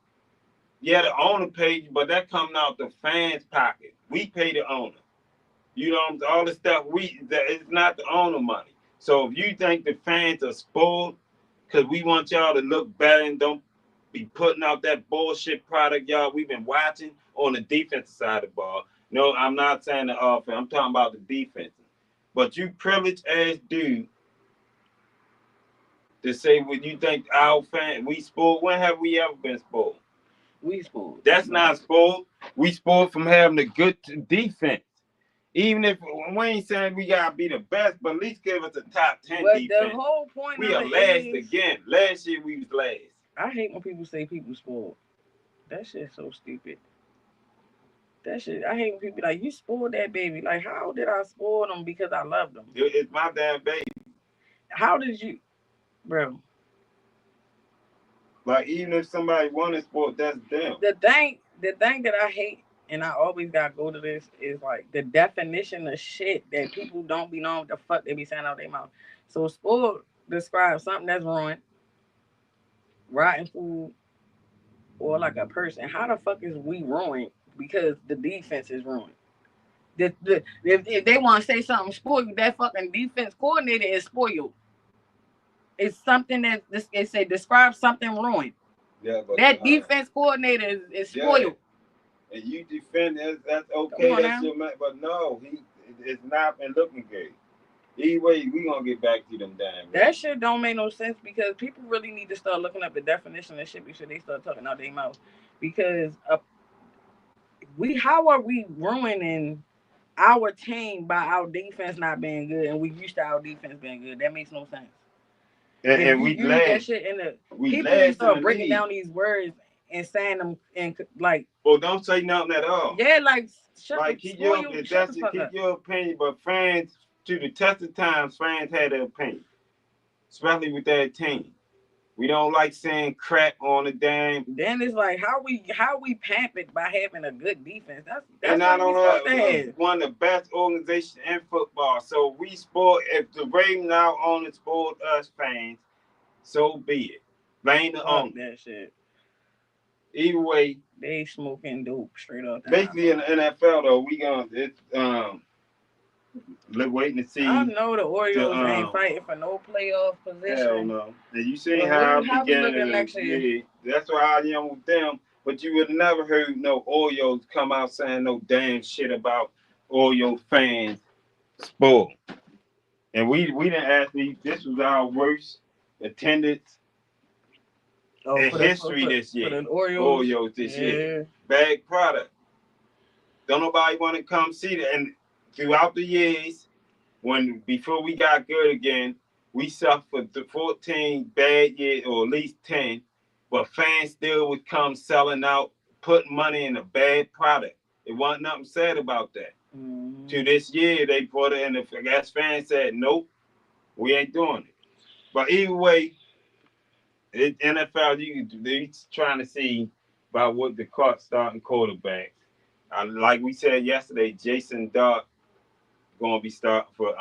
Yeah, the owner paid you, but that coming out the fans' pocket. We pay the owner. You know, all the stuff it's not the owner money. So if you think the fans are spoiled because we want y'all to look better and don't be putting out that bullshit product y'all we've been watching on the defensive side of the ball. No, I'm not saying the offense. I'm talking about the defense. But you privileged ass dude to say what you think our fan we spoiled. When have we ever been spoiled? We spoiled. That's not spoiled. We spoiled from having a good defense. Even if we ain't saying we gotta be the best, but at least give us a top 10 But defense. the whole point we of are it last is, again. Last year we was last. I hate when people say people spoiled. That shit's so stupid. That shit, I hate when people be like, you spoiled that baby. Like, how did I spoil them because I loved them? It's my damn baby. How did you, bro? Like, even if somebody wanted sport, that's them. The thing that I hate, and I always gotta go to this, is like the definition of shit that people don't be knowing what the fuck they be saying out their mouth. So spoiled describes something that's ruined, rotten food, or like a person. How the fuck is we ruined because the defense is ruined? If they want to say something spoiled, that fucking defense coordinator is spoiled. It's something that it say describe something ruined. Yeah, but that defense coordinator is spoiled. Yeah. And you defend it, that's okay. That's your man. But no, it's not been looking good. Either way, we gonna get back to them damn. That shit don't make no sense because people really need to start looking up the definition of shit before they start talking out their mouth. Because how are we ruining our team by our defense not being good, and we used to our defense being good? That makes no sense. And we use that shit in the people need to start breaking down these words and saying them and like. Well, don't say nothing at all. Yeah, like shut like keep your opinion, but fans to the test of times, fans had their opinion, especially with that team. We don't like saying crap on the damn. Then it's like how we pampered by having a good defense. That's and what we supposed to have. One of the best organizations in football. So we sport. If the Ravens now owners spoiled us fans, so be it. Blame the owner. That shit. Either way, they smoking dope straight up. Basically, in the NFL though, we gonna waiting to see. I know the Orioles ain't fighting for no playoff position. Hell no. And you see how we looking next year? That's why I am with them. But you would never heard no Orioles come out saying no damn shit about Orioles fans spoiled. And we didn't ask me. This was our worst attendance in history this year. For the Orioles this year. Bad product. Don't nobody want to come see that. And throughout the years, before we got good again, we suffered 14 bad years, or at least 10, but fans still would come selling out, putting money in a bad product. It wasn't nothing said about that. Mm-hmm. To this year, they put it in the gas fans said, nope, we ain't doing it. But either way, NFL, they're trying to see about what the starting quarterback. Like we said yesterday, Jason Dart going to be starting for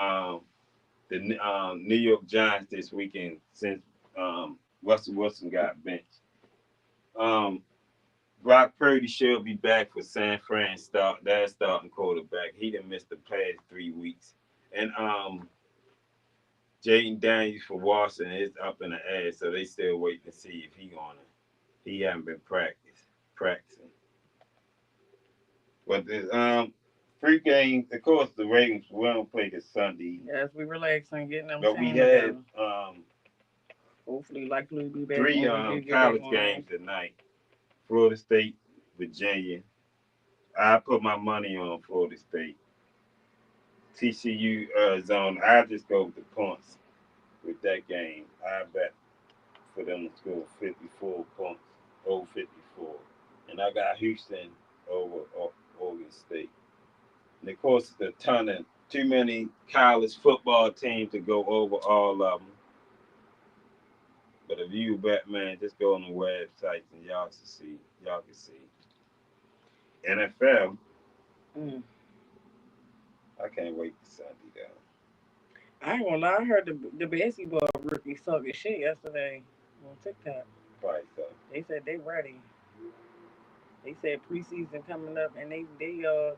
the New York Giants this weekend since Russell Wilson got benched. Brock Purdy should be back for San Fran starting quarterback. He done missed the past 3 weeks. And Jaden Daniels for Washington is up in the air, so they still waiting to see if he hasn't been practicing. But the free game, of course, the Ravens will play this Sunday. Yes, we relax on getting them. But we have hopefully likely to be back. 3 college games tonight. Florida State, Virginia. I put my money on Florida State. TCU, Arizona. I just go with the points with that game. I bet for them to score 54 points, over 54. And I got Houston over Oregon State. And of course, it's too many college football teams to go over all of them. But if you bet, man, just go on the website and y'all can see. NFL. I can't wait for Sunday though. I ain't gonna lie, I heard the basketball rookies talking shit yesterday on TikTok. Right, so. They said they ready. They said preseason coming up, and they was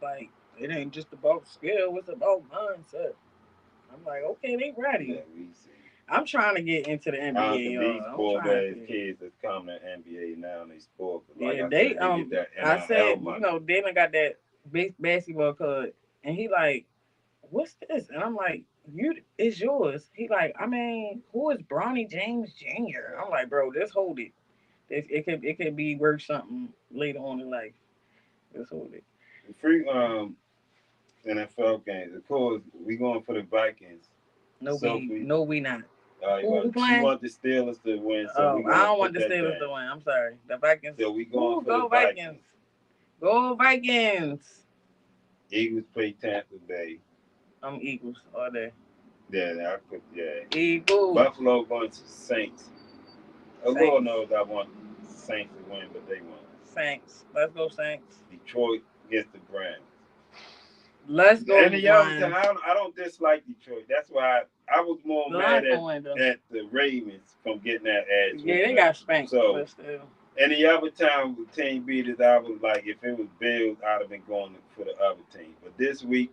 like, it ain't just about skill, it's about mindset. I'm like, okay, they ready. Yeah, we see. I'm trying to get into the NBA, These y'all. I'm poor trying ass to. kids that's coming to NBA now and they sport. Like Yeah, I they said, they get that I NIL said, you money. know, Dylan got that big basketball card, and he like, what's this? And I'm like, it's yours. He like, I mean, who is Bronny James Jr.? I'm like, bro, just hold it. It could be worth something later on in life. Just hold it. The free NFL games. Of course, we going for the Vikings. Sophie, No, we not. Who well, she playing? want the Steelers to win, so we Oh, I gonna don't put want the that Steelers down. to win. I'm sorry. The Vikings. So we going for the Go Vikings. Vikings. Go Vikings. Eagles play Tampa Bay. I'm Eagles all day. Yeah, I put Eagles. Buffalo going to Saints. Oh, Saints. Lord knows I want Saints to win, but they won. Saints. Let's go Saints. Detroit against the Browns. Let's go And the other Lions. time, I don't dislike Detroit. That's why I was more The mad Lions at the Ravens from getting that ass. Yeah, they got spanked. So, But still. and the other time with team beaters, I was like, if it was Bills, I'd have been going for the other team. But this week,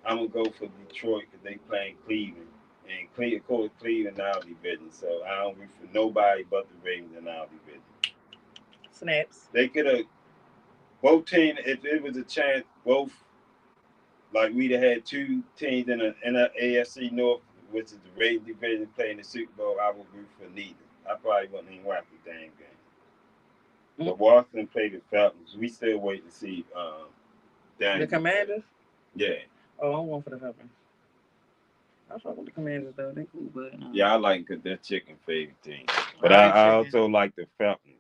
I'm gonna go for Detroit because they playing Cleveland, and of course Cleveland our division. So I don't root for nobody but the Ravens in our division. Snaps. They could have both teams if it was a chance. Both like we'd have had two teams in the AFC North, which is the Ravens division, playing the Super Bowl. I would root for neither. I probably wouldn't even watch the damn game. But Washington played the Falcons. We still wait to see. The Commanders. Yeah. Oh, I'm going for the Falcons. I fuck with the Commanders though. They cool, but yeah, I like because they're chicken favorite team. But I also like the Falcons.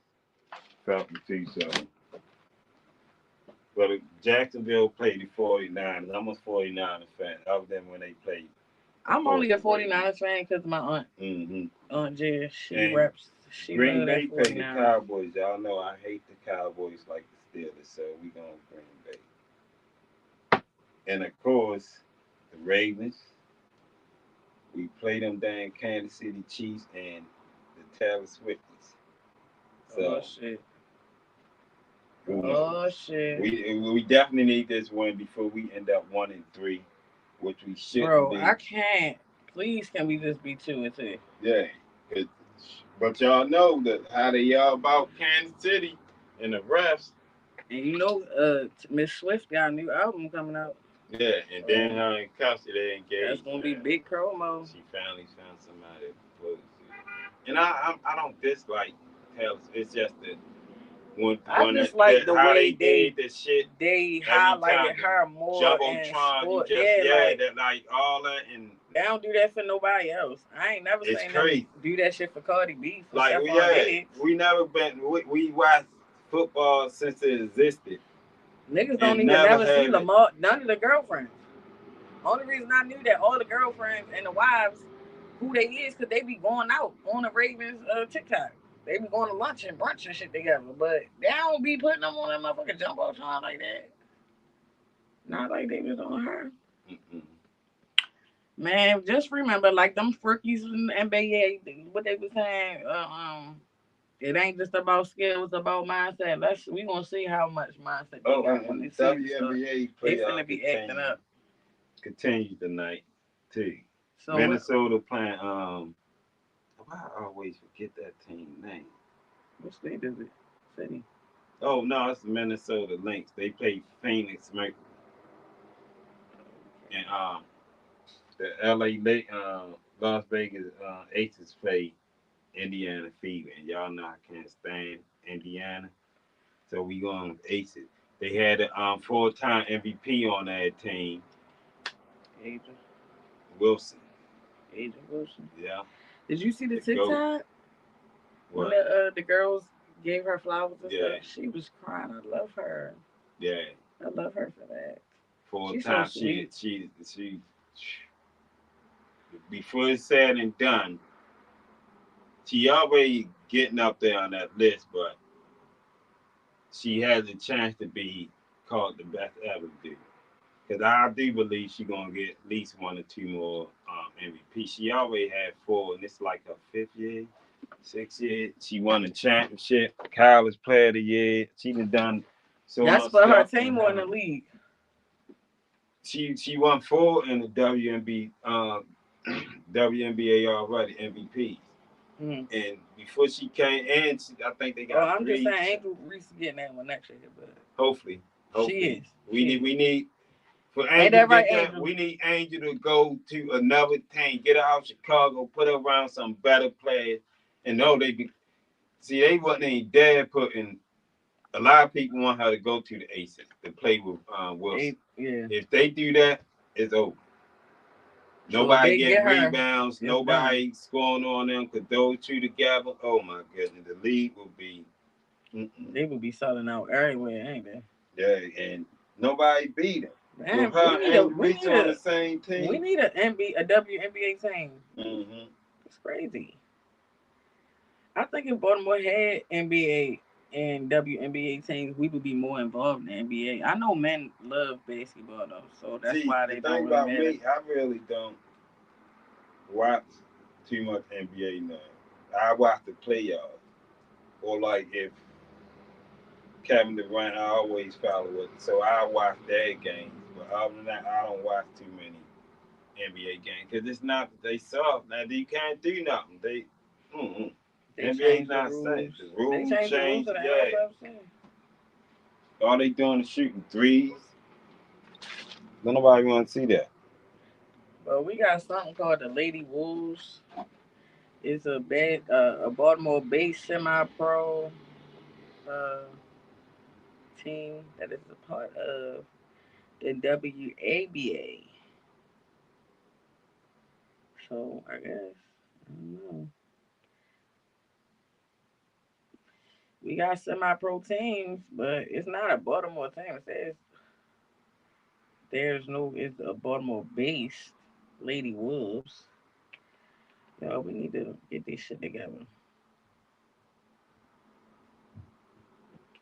Falcons too. So, but Jacksonville played the 49ers. I'm a 49ers fan. Other than when they played. I'm only a 49ers fan because my aunt, Aunt Jess, she reps. She Green Bay played the Cowboys. Y'all know I hate the Cowboys like the Steelers, so we going Green Bay. And of course, the Ravens. We play them damn Kansas City Chiefs and the Taylor Swifties. So, oh shit! We definitely need this win before we end up 1-3, which we should. Bro, I can't. Please, can we just be 2-2? Yeah, but y'all know that how they are about Kansas City and the refs. And you know, Miss Swift got a new album coming out. Yeah, and then her and Kelsey, they engaged. That's gonna be big promo. She finally found somebody to close it. And I don't dislike Taylor. It's just that I just like the way they did the shit. They highlighted her more. Jumbotron, that like all that, and they don't do that for nobody else. I ain't never seen them do that shit for Cardi B. Like we never been. We watched football since it existed. Niggas don't even never see Lamar. None of the girlfriends. Only reason I knew that all the girlfriends and the wives, who they is, because they be going out on the Ravens TikTok. They be going to lunch and brunch and shit together, but they don't be putting them on that motherfucking jumbotron like that. Not like they was on her. Man, just remember, like them frickies in the NBA, what they was saying. It ain't just about skill; it's about mindset. We gonna see how much mindset. And WNBA play finna be acting up. Continue tonight too. So Minnesota playing. I always forget that team name. What state is it? City. Oh no, it's the Minnesota Lynx. They play Phoenix Mercury. And the Las Vegas Aces play Indiana Fever, and y'all know I can't stand Indiana, so we going Aces. They had a 4-time MVP on that team. Agent Wilson. Yeah. Did you see the TikTok? When the girls gave her flowers and stuff, she was crying. I love her. Yeah. I love her for that. 4 times she before it's said and done, she already getting up there on that list, but she has a chance to be called the best ever dude. Because I do believe she's going to get at least 1 or 2 more MVP. She already had 4, and it's like her 5th year, 6th year. She won a championship, college player of the year. She done so that's for her team or in the league. She won 4 in the WNBA WNBA already MVPs. Mm. And before she came, and I think they Oh, got I'm just three. saying, Angel Reese getting that one next year, but Hopefully, she hopefully, is. we She need is. we need for Ain't Angel to that right, get that. Angel? We need Angel to go to another team, get her out of Chicago, put her around some better players, and know they be. See, they wasn't any dare putting. A lot of people want her to go to the Aces to play with Wilson. Yeah. If they do that, it's over. So if Nobody they getting get her, rebounds. it's done. Nobody scoring on them. Cause those two together, oh my goodness, the league will be. Mm-mm. They will be selling out everywhere, ain't they? Yeah, and nobody beat them. With Man, her and Reach on the same we team. need a WNBA team. Mm-hmm. It's crazy. I think if Baltimore had NBA and WNBA teams, we would be more involved in the NBA. I know men love basketball though, so that's See, why the they don't thing really about matter. me, I really don't watch too much NBA now. I watch the playoffs. Or like if Kevin Durant, I always follow it. So I watch their games. But other than that, I don't watch too many NBA games. Because it's not that they soft. Now, you can't do nothing. They NBA's changed the not safe. rules. The They rules changed the rules change. of the Yeah. NFLC. All they doing is shooting threes. Don't nobody want to see that. But we got something called the Lady Wolves. It's a Baltimore-based semi-pro uh, team that is a part of the WABA. So I guess I don't know. We got semi-pro teams, but it's not a Baltimore team. It says there's no. It's a Baltimore-based Lady Wolves. Yo, we need to get this shit together.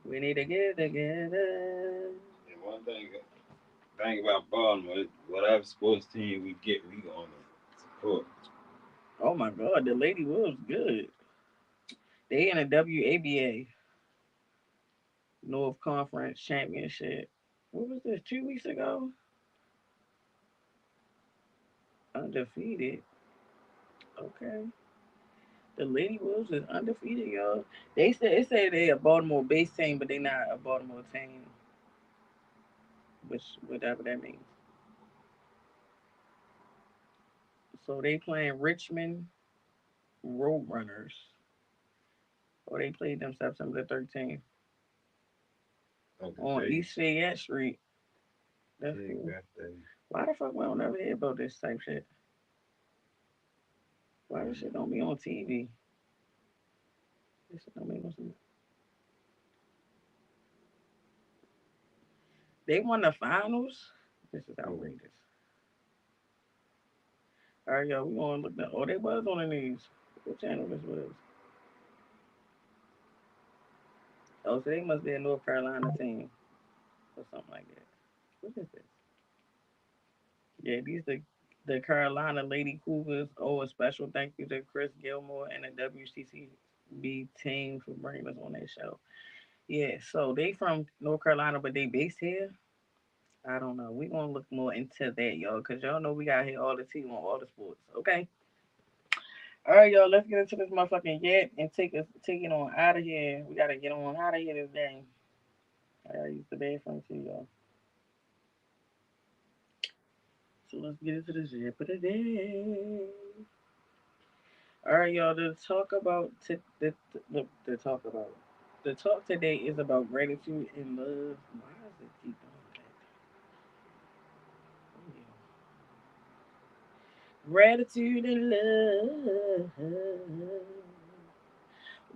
We need to get it together. And one thing about Baltimore, whatever sports team we get, we gonna support. Oh my God, the Lady Wolves good. They in the WABA North Conference Championship. What was this? 2 weeks ago, undefeated. Okay, the Lady Wolves is undefeated, y'all. They say they a Baltimore based team, but they not a Baltimore team, which whatever that means. So they playing Richmond Roadrunners, or they played them September 13th Uncle on Jay, East Fayette Street. That's big cool. birthday. Why the fuck we don't ever hear about this type shit? Why this shit don't be on TV? This shit don't make no sense. They won the finals. This is outrageous. All right, y'all, we gonna look that. Oh, they was on the news. What channel this was? Oh, so they must be a North Carolina team or something like that. What is this? Yeah, these the Carolina Lady Cougars. Oh, a special thank you to Chris Gilmore and the WCCB team for bringing us on that show. Yeah, so they from North Carolina, but they based here. I don't know. We gonna look more into that, y'all, cause y'all know we got here all the tea on all the sports. Okay. All right, y'all. Let's get into this motherfucking yet and take it on out of here. We gotta get on out of here today. I gotta use the bathroom too, y'all. So let's get into this yet for today. All right, y'all. The talk about the talk today is about gratitude and love. Why does it keep doing that? Oh, yeah. Gratitude and love.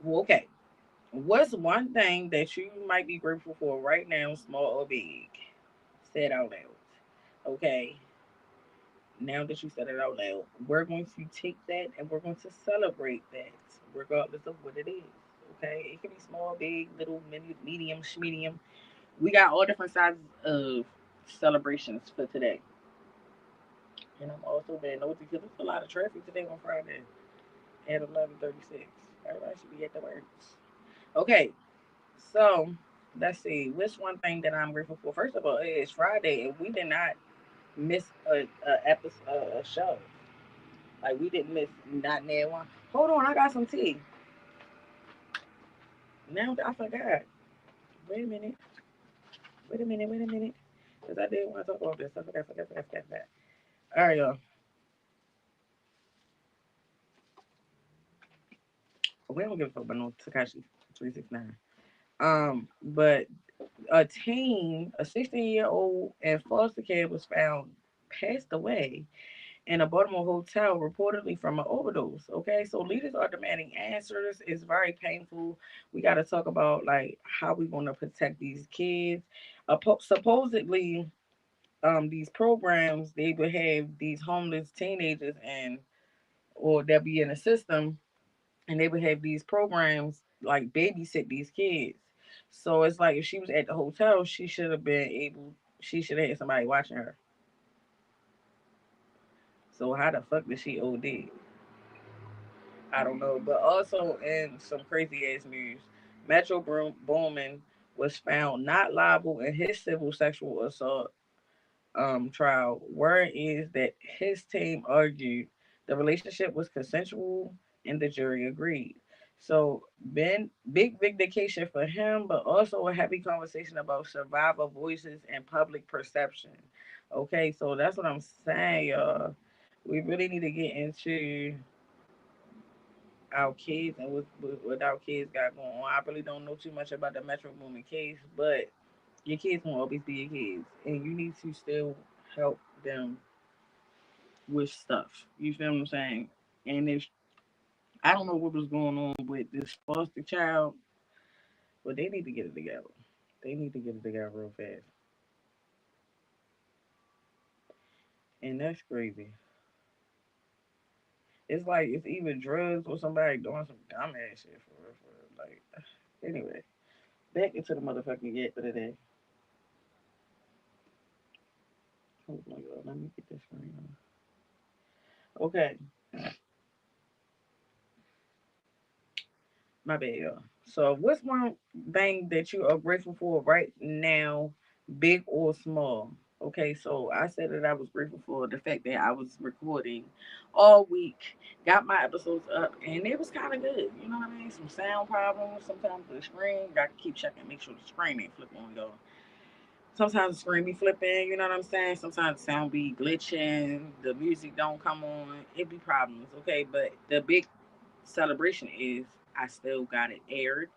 Okay. What's one thing that you might be grateful for right now, small or big? Say it out loud. Okay. Now that you said it out loud, we're going to take that and we're going to celebrate that, regardless of what it is. Okay. It can be small, big, little, mini, medium, medium. We got all different sizes of celebrations for today. And I'm also being nosy because there's a lot of traffic today on Friday at 11:36. Everybody should be at the works. Okay, so let's see. What's one thing that I'm grateful for? First of all, it's Friday and we did not miss a episode, a show. Like we didn't miss not near one. Hold on, I got some tea. Now I forgot. Wait a minute. Wait a minute. Wait a minute. Because I did want to talk about this. I forgot. All right, y'all. We don't give a fuck about no Takashi 369. But a 16-year-old in foster care was found passed away in a Baltimore hotel, reportedly from an overdose. Okay, so leaders are demanding answers. It's very painful. We got to talk about like how we going to protect these kids. Supposedly, these programs they would have these homeless teenagers and or they'll be in a system and they would have these programs like babysit these kids. So it's like if she was at the hotel, she should have had somebody watching her. So how the fuck did she OD? I don't know. But also in some crazy ass news, Bowman was found not liable in his civil sexual assault trial. Word is that his team argued the relationship was consensual and the jury agreed. So big vindication for him, but also a heavy conversation about survivor voices and public perception. Okay, so that's what I'm saying, y'all. We really need to get into our kids and what our kids got going on. I really don't know too much about the Metro Boomin case, but your kids won't always be your kids, and you need to still help them with stuff. You feel what I'm saying? And if I don't know what was going on with this foster child, but they need to get it together. They need to get it together real fast. And that's crazy. It's like it's either drugs or somebody doing some dumbass shit for real, for real. Like anyway, back into the motherfucking get for the day. Oh my god, let me get this screen on. Okay, my bad, y'all. So, what's one thing that you are grateful for right now, big or small? Okay, so I said that I was grateful for the fact that I was recording all week, got my episodes up, and it was kind of good. You know what I mean? Some sound problems. Sometimes the screen, got to keep checking, make sure the screen ain't flipping on y'all. Sometimes the screen be flipping, you know what I'm saying? Sometimes the sound be glitching, the music don't come on, it be problems, okay? But the big celebration is I still got it aired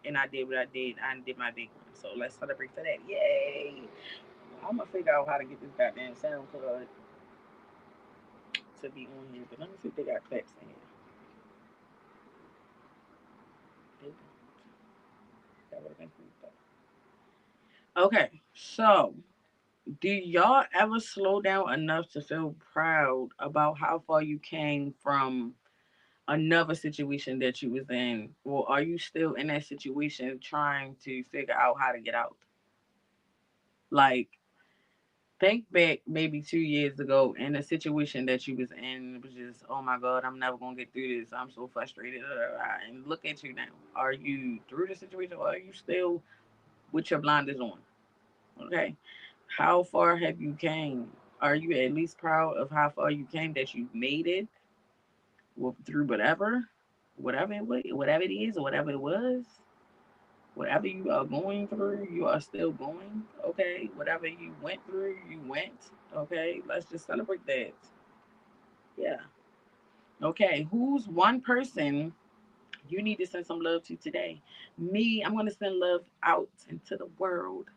and I did what I did. I did my big one. So let's celebrate for that. Yay! I'm gonna figure out how to get this goddamn sound card to be on here, but let me see if they got claps in here. That would have been cool. Okay, so do y'all ever slow down enough to feel proud about how far you came from another situation that you was in, or are you still in that situation trying to figure out how to get out? Like, think back maybe 2 years ago in a situation that you was in. It was just, oh my god, I'm never gonna get through this. I'm so frustrated. And look at you now. Are you through the situation, or are you still with your blinders on? Okay. How far have you came? Are you at least proud of how far you came that you made it through whatever it is, or whatever it was, whatever you are going through, you are still going. Okay, whatever you went through, you went. Okay, let's just celebrate that. Yeah. Okay, who's one person you need to send some love to today? Me, I'm gonna send love out into the world.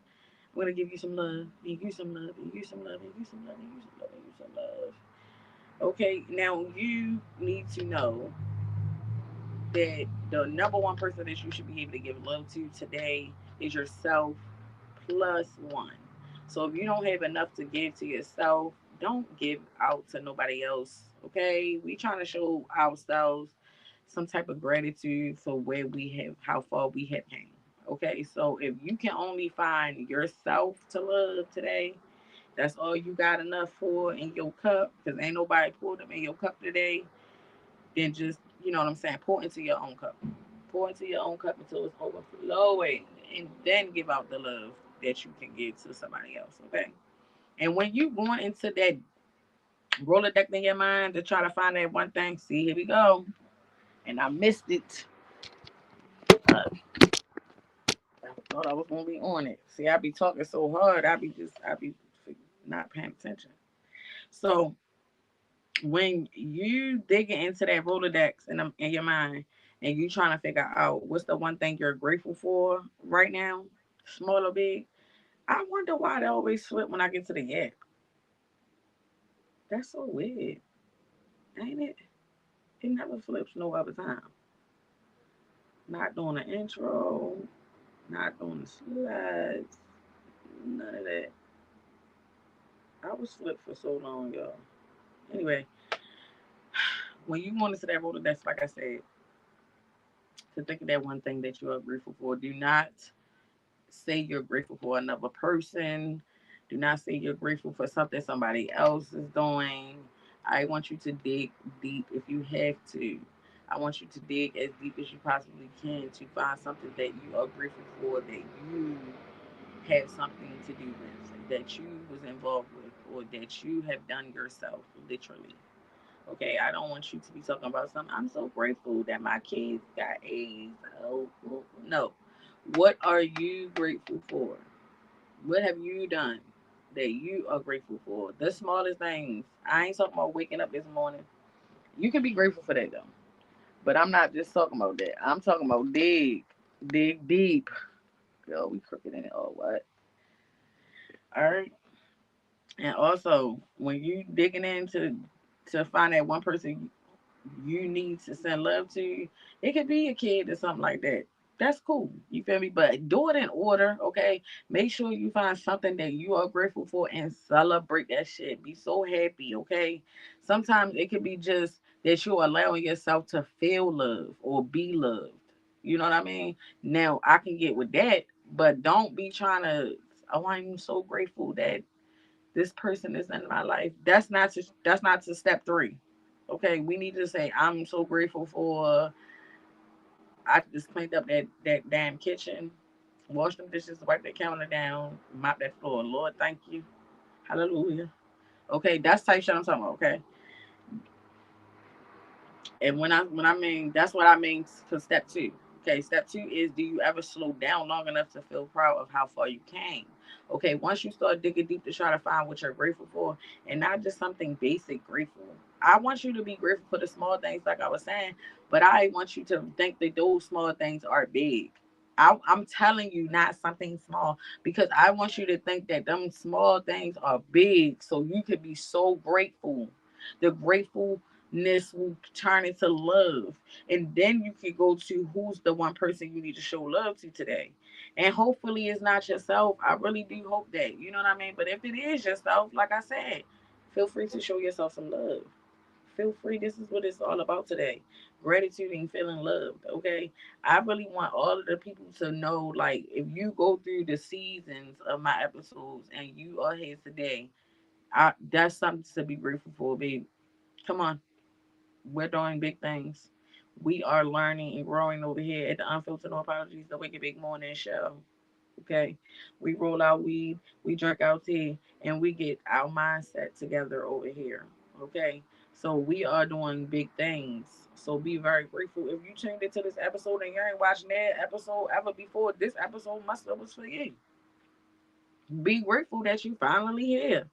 I'm gonna give you some love, and you some love, and you some love, and you some love, and you some love, and you some love. Okay, now you need to know that the number one person that you should be able to give love to today is yourself plus one. So if you don't have enough to give to yourself, don't give out to nobody else. Okay? We trying to show ourselves some type of gratitude for where we have how far we have came. Okay, so if you can only find yourself to love today, that's all you got enough for in your cup, because ain't nobody poured them in your cup today, then just, you know what I'm saying, pour into your own cup. Pour into your own cup until it's overflowing. And then give out the love that you can give to somebody else. Okay. And when you going into that Roll a deck in your mind to try to find that one thing. See, here we go. And I missed it. I thought I was gonna be on it. See, I be talking so hard. I be not paying attention. So when you digging into that Rolodex in your mind, and you trying to figure out what's the one thing you're grateful for right now, small or big, I wonder why they always flip when I get to the yak. That's so weird, ain't it? It never flips no other time. Not doing the intro, not doing the slides, none of that. I was flipped for so long, y'all. Anyway, when you want to that Rolodex, like I said, to think of that one thing that you are grateful for, do not say you're grateful for another person. Do not say you're grateful for something somebody else is doing. I want you to dig deep if you have to. I want you to dig as deep as you possibly can to find something that you are grateful for, that you had something to do with, that you was involved with, or that you have done yourself, literally. Okay, I don't want you to be talking about something. I'm so grateful that my kids got A's. Oh, no. What are you grateful for? What have you done that you are grateful for? The smallest things. I ain't talking about waking up this morning. You can be grateful for that though. But I'm not just talking about that. I'm talking about dig deep. Girl, we crooked in it. Oh, what? All right. And also, when you digging into to find that one person you need to send love to, it could be a kid or something like that. That's cool. You feel me? But do it in order, okay? Make sure you find something that you are grateful for and celebrate that shit. Be so happy, okay? Sometimes it could be just that you're allowing yourself to feel love or be loved. You know what I mean? Now, I can get with that, but don't be trying to, oh, I'm so grateful that this person is in my life. That's not to step three. Okay, we need to say I'm so grateful for I just cleaned up that damn kitchen, washed them dishes, wiped that counter down, mopped that floor. Lord, thank you. Hallelujah. Okay, that's type shit I'm talking about. Okay, and when I mean that's what I mean for step two. Okay, step two is do you ever slow down long enough to feel proud of how far you came? Okay, once you start digging deep to try to find what you're grateful for and not just something basic grateful. I want you to be grateful for the small things, like I was saying, but I want you to think that those small things are big. I'm telling you, not something small, because I want you to think that them small things are big, so you could be so grateful. The gratefulness will turn into love, and then you can go to who's the one person you need to show love to today, and hopefully it's not yourself. I really do hope that, you know what I mean. But if it is yourself, like I said, feel free to show yourself some love. Feel free. This is what it's all about today. Gratitude and feeling loved. Okay. I really want all of the people to know, like, if you go through the seasons of my episodes and you are here today, that's something to be grateful for, babe. Come on. We're doing big things. We are learning and growing over here at the Unfiltered No Apologies, the Wicked Big Morning Show. Okay. We roll our weed, we drink our tea, and we get our mindset together over here. Okay. So we are doing big things. So be very grateful. If you tuned into this episode and you ain't watching that episode ever before, this episode must have was for you. Be grateful that you finally here.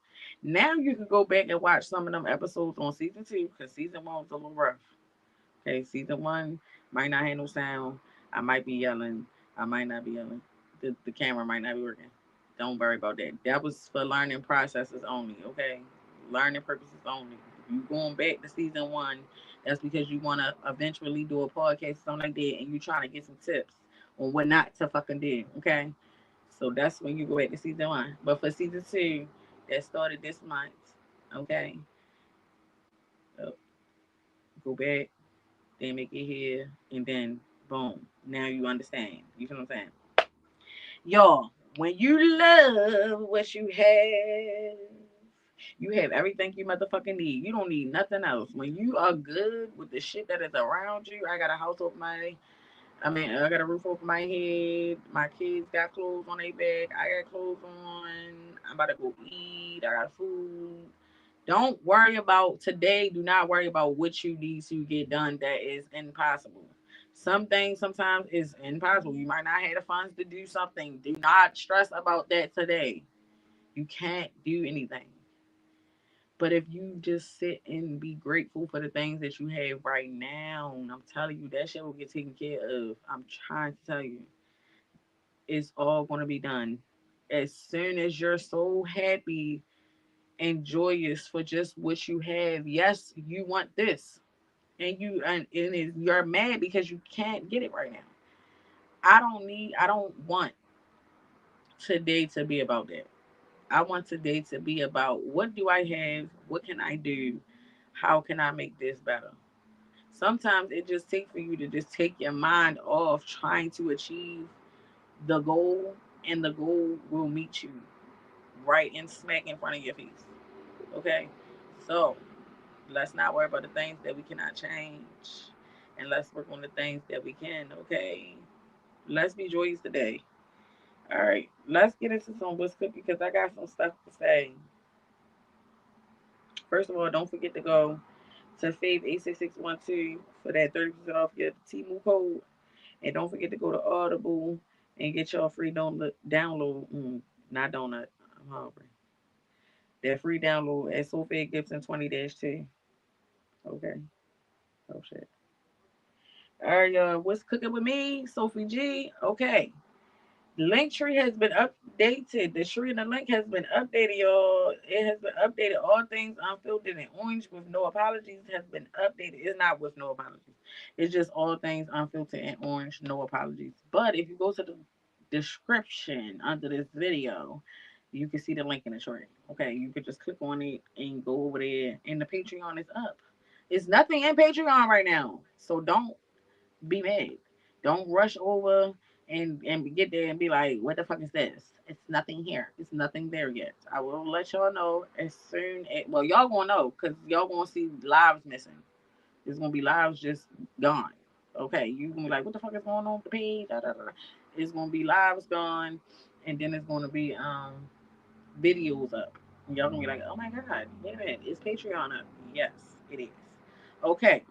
Now you can go back and watch some of them episodes on season two, because season one was a little rough. Okay, season one might not have no sound. I might be yelling. I might not be yelling. The camera might not be working. Don't worry about that. That was for learning processes only. Okay, learning purposes only. If you going back to season one, that's because you want to eventually do a podcast or something like that, and you trying to get some tips on what not to fucking do. Okay, so that's when you go back to season one. But for season two, that started this month. Okay, so go back, then make it here, and then boom. Now you understand. You feel what I'm saying? Y'all, when you love what you have everything you motherfucking need. You don't need nothing else. When you are good with the shit that is around you, I got a house over my, I mean, I got a roof over my head. My kids got clothes on their back. I got clothes on. I'm about to go eat. I got food. Don't worry about today. Do not worry about what you need to get done that is impossible. Some things sometimes is impossible. You might not have the funds to do something. Do not stress about that today. You can't do anything. But if you just sit and be grateful for the things that you have right now, I'm telling you, that shit will get taken care of. I'm trying to tell you, it's all going to be done. As soon as you're so happy and joyous for just what you have, yes, you want this. You're mad because you can't get it right now. I don't want today to be about that. I want today to be about what do I have? What can I do? How can I make this better? Sometimes it just takes for you to just take your mind off trying to achieve the goal, and the goal will meet you right and smack in front of your face. Okay? So let's not worry about the things that we cannot change. And let's work on the things that we can, okay? Let's be joyous today. All right, let's get into some what's cooking because I got some stuff to say. First of all, don't forget to go to Fave86612 for that 30% off your Temu code. And don't forget to go to Audible and get your free download. Not donut. I'm hungry. That free download at Sophia Gibson 20-2. Okay. Oh shit. All right, y'all. What's cooking with me? Sophie G. Okay. The link tree has been updated. The tree and the link has been updated, y'all. It has been updated. All things unfiltered and orange with no apologies has been updated. It's not with no apologies. It's just all things unfiltered and orange, no apologies. But if you go to the description under this video, you can see the link in the tree. Okay, you could just click on it and go over there. And the Patreon is up. It's nothing in Patreon right now. So don't be mad. Don't rush over and get there and be like, what the fuck is this? It's nothing here. It's nothing there yet. I will let y'all know as soon as well, y'all gonna know because y'all gonna see lives missing. There's gonna be lives just gone. Okay, you gonna be like, what the fuck is going on with the page? Da, da, da. It's gonna be lives gone, and then it's gonna be videos up. And y'all gonna be like, oh my god, wait a minute, is Patreon up? Yes, it is. Okay,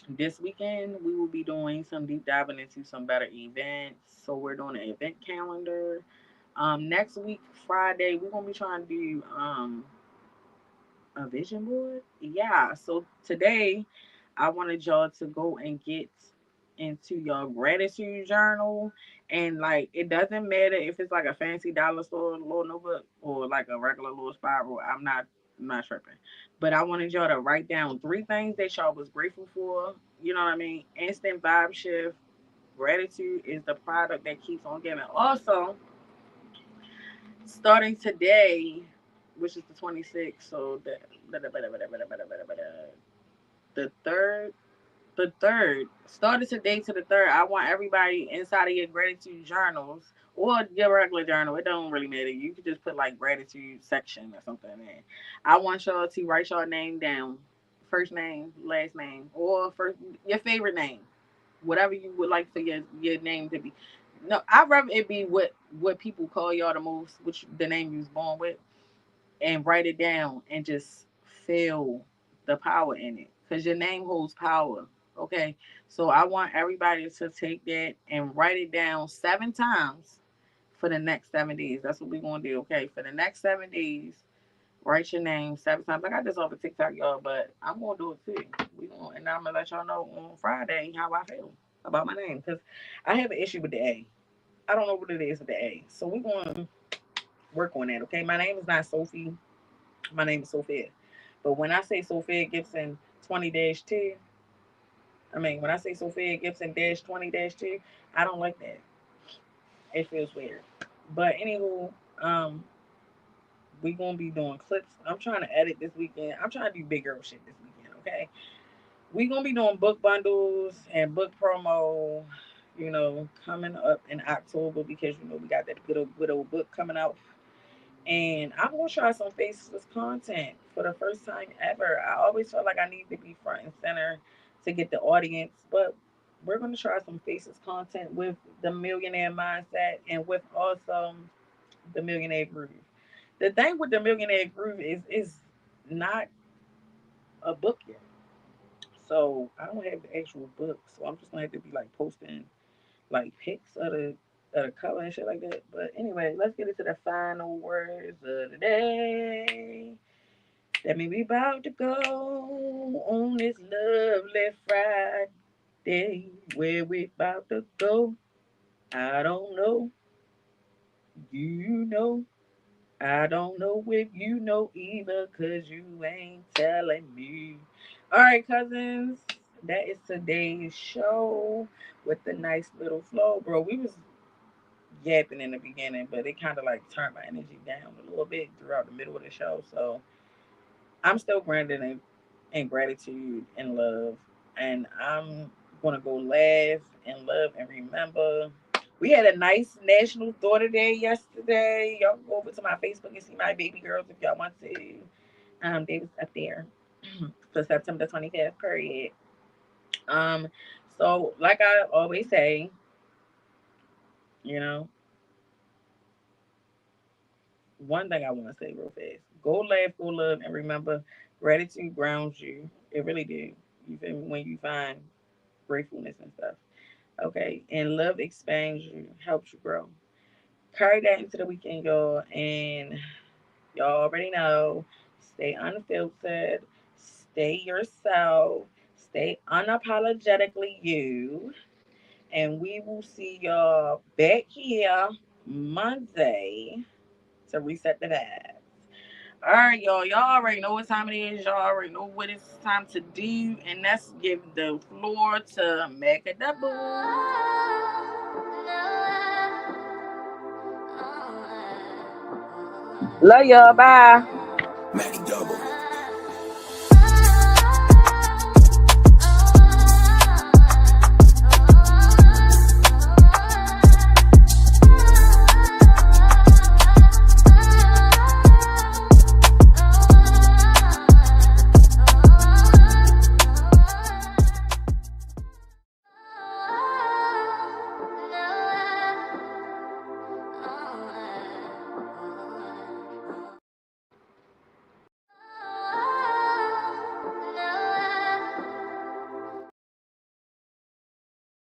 this weekend, we will be doing some deep diving into some better events. So we're doing an event calendar. Next week, Friday, we're gonna be trying to do a vision board. Yeah. So today, I wanted y'all to go and get into your gratitude journal, and like it doesn't matter if it's like a fancy dollar store little notebook or like a regular little spiral. I'm not tripping, but I wanted y'all to write down three things that y'all was grateful for. You know what I mean? Instant vibe shift. Gratitude is the product that keeps on giving. Also, starting today, which is the 26th, so the third the third, started today to the third. I want everybody inside of your gratitude journals or your regular journal. It don't really matter. You could just put like gratitude section or something in. I want y'all to write your name down, first name, last name, or first your favorite name, whatever you would like for your name to be. No, I'd rather it be what people call y'all the most, which the name you was born with, and write it down and just feel the power in it because your name holds power. Okay, so I want everybody to take that and write it down 7 times for the next 7 days. That's what we're gonna do. Okay, for the next 7 days, write your name 7 times. I got this off of TikTok, y'all, but I'm gonna do it too. And I'm gonna let y'all know on Friday how I feel about my name because I have an issue with the A. I don't know what it is with the A, so we're gonna work on that. Okay, my name is not Sophie. My name is Sophia. But when I say Sophia Gibson 20-2, when I say Sophia Gibson 20-2, I don't like that. It feels weird. But anywho, we gonna be doing clips. I'm trying to edit this weekend. I'm trying to do big girl shit this weekend, okay? We gonna be doing book bundles and book promo, coming up in October because we got that good old book coming out. And I'm gonna try some faceless content for the first time ever. I always felt like I need to be front and center to get the audience, but we're gonna try some faceless content with the millionaire mindset and with also the millionaire groove. The thing with the millionaire groove is not a book yet. So I don't have the actual book. So I'm just gonna have to be like posting like pics of the cover and shit like that. But anyway, let's get into the final words of the day. That mean we about to go on this lovely Friday. Where we about to go? I don't know. You know. I don't know if you know either, cause you ain't telling me. All right, cousins, that is today's show with the nice little flow, bro. We was yapping in the beginning, but it kind of like turned my energy down a little bit throughout the middle of the show. So I'm still grounded in gratitude and love, and I'm gonna go laugh and love and remember. We had a nice National Daughter Day yesterday. Y'all go over to my Facebook and see my baby girls if y'all want to. They was up there for September 25th. Period. Um, so like I always say, you know, one thing I want to say real fast: go laugh, go love, and remember, gratitude grounds you. It really do. You feel me? When you find gratefulness and stuff. Okay, and love expands you, helps you grow. Carry that into the weekend, y'all, and y'all already know. Stay unfiltered. Stay yourself. Stay unapologetically you. And we will see y'all back here Monday to reset the vibes. All right, y'all. Y'all already know what time it is. Y'all already know what it's time to do. And let's give the floor to Mica the Love y'all. Bye.